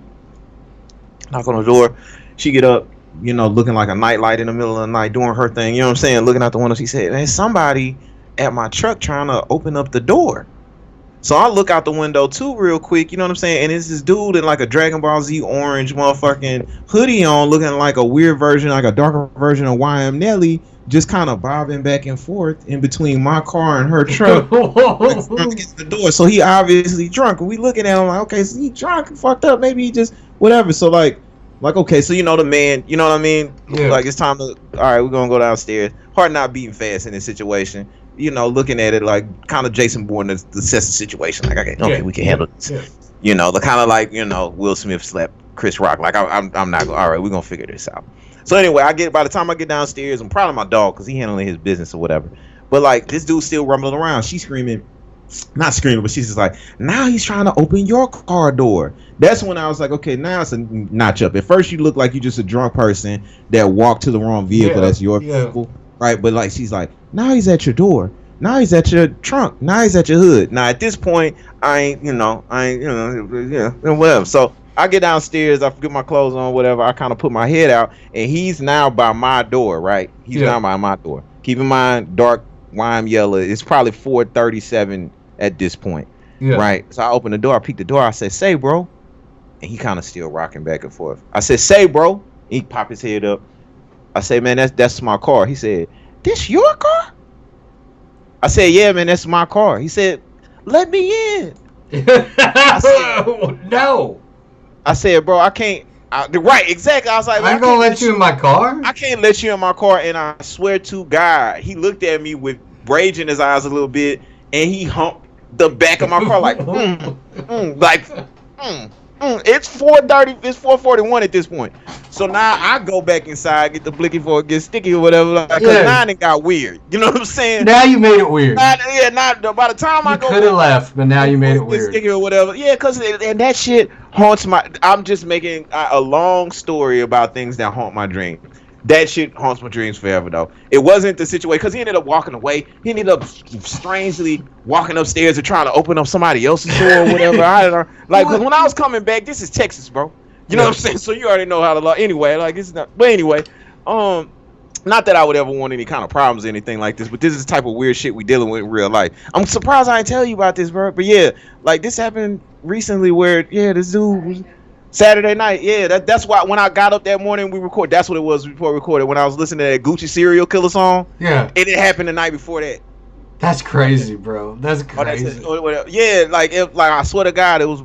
Knock on the door. She get up, looking like a nightlight in the middle of the night, doing her thing. You know what I'm saying? Looking out the window. She said, "Man, somebody at my truck trying to open up the door." So I look out the window too real quick, you know what I'm saying? And it's this dude in like a Dragon Ball Z orange motherfucking hoodie on, looking like a weird version, like a darker version of YM Nelly, just kind of bobbing back and forth in between my car and her truck against the door. So he obviously drunk. And we looking at him like, okay, so he drunk, fucked up, maybe he just whatever. So like okay, so the man, you know what I mean? Yeah. Like it's time to, all right, we're gonna go downstairs. Heart not beating fast in this situation. Looking at it like kind of Jason Bourne to assess the situation. Like, okay, we can handle this. Yeah. The kind of like, Will Smith slapped Chris Rock. Like, I'm not going, all right, we're going to figure this out. So anyway, by the time I get downstairs, I'm proud of my dog because he handling his business or whatever. But like, this dude's still rumbling around. She's screaming, not screaming, but she's just like, now he's trying to open your car door. That's when I was like, okay, now it's a notch up. At first, you look like you're just a drunk person that walked to the wrong vehicle. Yeah. That's your vehicle. Right, but like she's like, now he's at your door. Now he's at your trunk. Now he's at your hood. Now at this point, I ain't, whatever. So I get downstairs, I get my clothes on, whatever. I kind of put my head out, and he's now by my door, right? He's now by my door. Keep in mind, dark wine yellow. It's probably 4:37 at this point, right? So I open the door, I peek the door, I said, "Say, bro," and he kind of still rocking back and forth. I said, "Say, bro." He pop his head up. I say, "Man, that's my car." He said, "This your car?" I said, "Yeah, man, that's my car." He said, "Let me in." No. I said, "Bro, I can't." Right, exactly. I was like, I'm gonna let you in my car. I can't let you in my car. And I swear to God, he looked at me with rage in his eyes a little bit, and he humped the back of my car like, It's 4:30. It's 4:41 at this point. So now I go back inside, get the blicky before it gets sticky or whatever. Because now it got weird. You know what I'm saying? Now you made it weird. By the time I go, could have left, but now you made it weird. Sticky or whatever. Yeah, because and that shit haunts my. I'm just making a long story about things that haunt my dreams. That shit haunts my dreams forever, though. It wasn't the situation because he ended up walking away. He ended up strangely walking upstairs and trying to open up somebody else's door or whatever. I don't know. Like, because when I was coming back, this is Texas, bro. You know what I'm saying? So you already know how to law. Anyway, like it's not. But anyway, not that I would ever want any kind of problems or anything like this, but this is the type of weird shit we dealing with in real life. I'm surprised I didn't tell you about this, bro. But yeah, like this happened recently where this dude was. Saturday night, that's why when I got up that morning we record. That's what it was before we recorded. When I was listening to that Gucci Serial Killer song, and it happened the night before that. That's crazy, bro. That's crazy. Like I swear to God, it was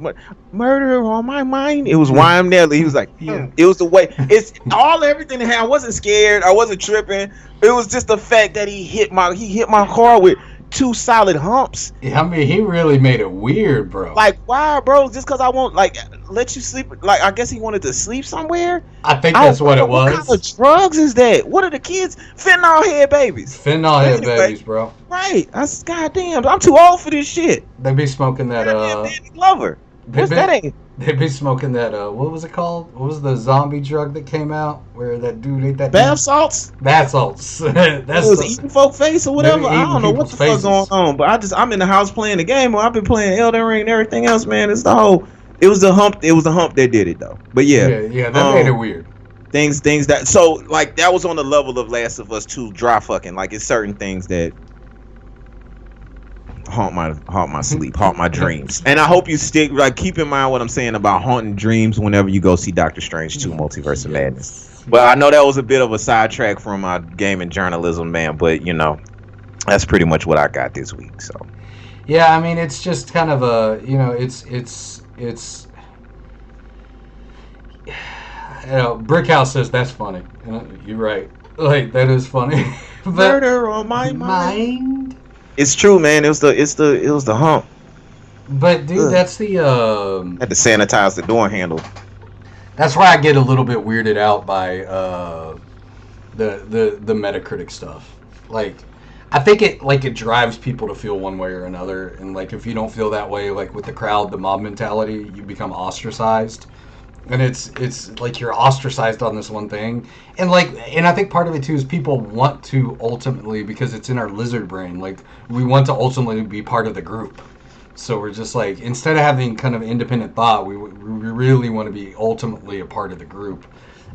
murder on my mind. It was YM Nelly. He was like, it was the way. It's everything that happened. I wasn't scared. I wasn't tripping. It was just the fact that he hit my car with 2 solid humps. Yeah, I mean, he really made it weird, bro. Like, why, bro? Just because I won't let you sleep. Like, I guess he wanted to sleep somewhere. I think that's what it was. What kind of drugs is that? What are the kids? Fentanyl head babies. Fentanyl head babies, bro. Right. That's goddamn. I'm too old for this shit. They be smoking that. Danny Glover. They be smoking that. What was it called? What was the zombie drug that came out where that dude ate that? Bath salts. Bath salts. That's eating folk face or whatever. I don't know what the fuck's going on, but I'm in the house playing the game. I've been playing Elden Ring and everything else, man. It's the whole. It was the hump. It was the hump that did it though. But yeah, that made it weird. Things that so like that was on the level of Last of Us 2 dry fucking. Like it's certain things that haunt my sleep, haunt my dreams. And I hope you keep in mind what I'm saying about haunting dreams whenever you go see Doctor Strange 2 Multiverse of Madness. Well, I know that was a bit of a sidetrack from my gaming journalism, man, but that's pretty much what I got this week. So Yeah, I mean, it's just kind of a, Brickhouse says that's funny. You're right. Like, that is funny. But murder on my mind. It's true, man. It was the hump. But dude, Ugh. that's the Had to sanitize the door handle. that's why I get a little bit weirded out by the Metacritic stuff. Like, I think it drives people to feel one way or another, and like if you don't feel that way, like with the crowd, the mob mentality, you become ostracized, and it's like you're ostracized on this one thing, and I think part of it too is people want to ultimately, because it's in our lizard brain, like we want to ultimately be part of the group. So we're just like, instead of having kind of independent thought, we really want to be ultimately a part of the group.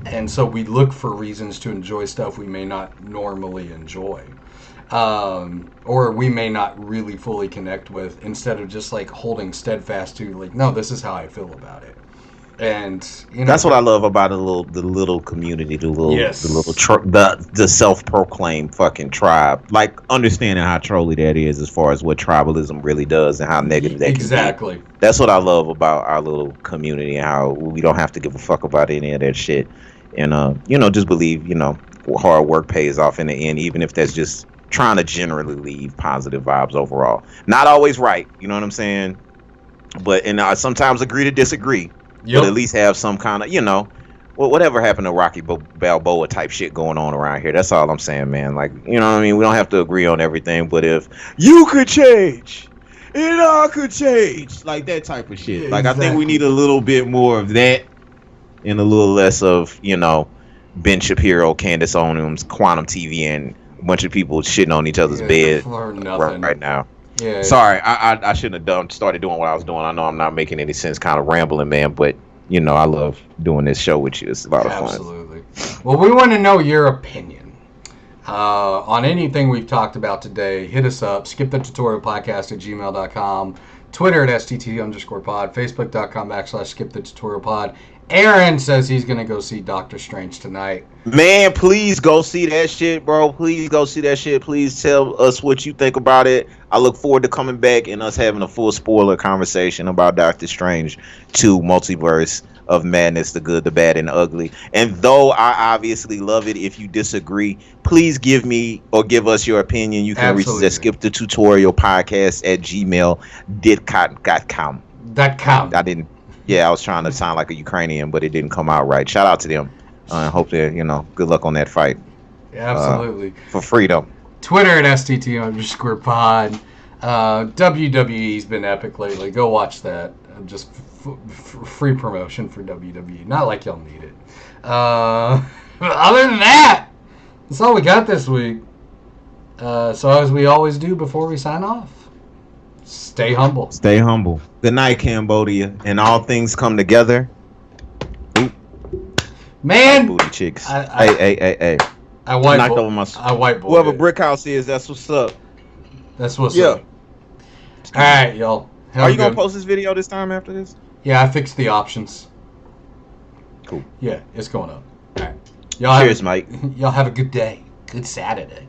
And so we look for reasons to enjoy stuff we may not normally enjoy. Or we may not really fully connect with, instead of just like holding steadfast to like, no, this is how I feel about it. And that's what I love about the little community, the self-proclaimed fucking tribe. Like understanding how trolly that is, as far as what tribalism really does and how negative that exactly. can be. That's what I love about our little community, and how we don't have to give a fuck about any of that shit. And just believe hard work pays off in the end, even if that's just trying to generally leave positive vibes overall. Not always right, you know what I'm saying? But I sometimes agree to disagree. Yep. But at least have some kind of, whatever happened to Rocky Balboa type shit going on around here. That's all I'm saying, man. Like, you know what I mean? We don't have to agree on everything, but if you could change, it all could change. Like that type of shit. Yeah, like, exactly. I think we need a little bit more of that and a little less of, Ben Shapiro, Candace Owens, Quantum TV, and a bunch of people shitting on each other's bed right now. Yeah. Sorry, I shouldn't have started doing what I was doing. I know I'm not making any sense, kind of rambling, man. But I love doing this show with you. It's a lot of fun. Absolutely. Well, we want to know your opinion on anything we've talked about today. Hit us up. skipthetutorialpodcast@gmail.com. Twitter @STT_pod. Facebook.com/skipthetutorialpod. Aaron says he's gonna go see Doctor Strange tonight. Man, please go see that shit, bro. Please go see that shit. Please tell us what you think about it. I look forward to coming back and us having a full spoiler conversation about Doctor Strange 2 Multiverse of Madness, the good, the bad, and the ugly. And though I obviously love it, if you disagree, please give me or give us your opinion. You can reach us at skipthetutorialpodcast@gmail.com. I didn't. Yeah, I was trying to sound like a Ukrainian, but it didn't come out right. Shout out to them. Hope they're, good luck on that fight. Absolutely. For freedom. Twitter @STT_pod. WWE's been epic lately. Go watch that. Just free promotion for WWE. Not like y'all need it. Other than that, that's all we got this week. So as we always do before we sign off, stay humble. Stay humble. Good night, Cambodia. And all things come together. Oop. Man, booty chicks. Hey. I whiteboard. Whoever Brickhouse is, that's what's up. That's what's up. All right, y'all. Are you gonna post this video this time after this? Yeah, I fixed the options. Cool. Yeah, it's going up. All right. Cheers, Mike. Y'all have a good day. Good Saturday.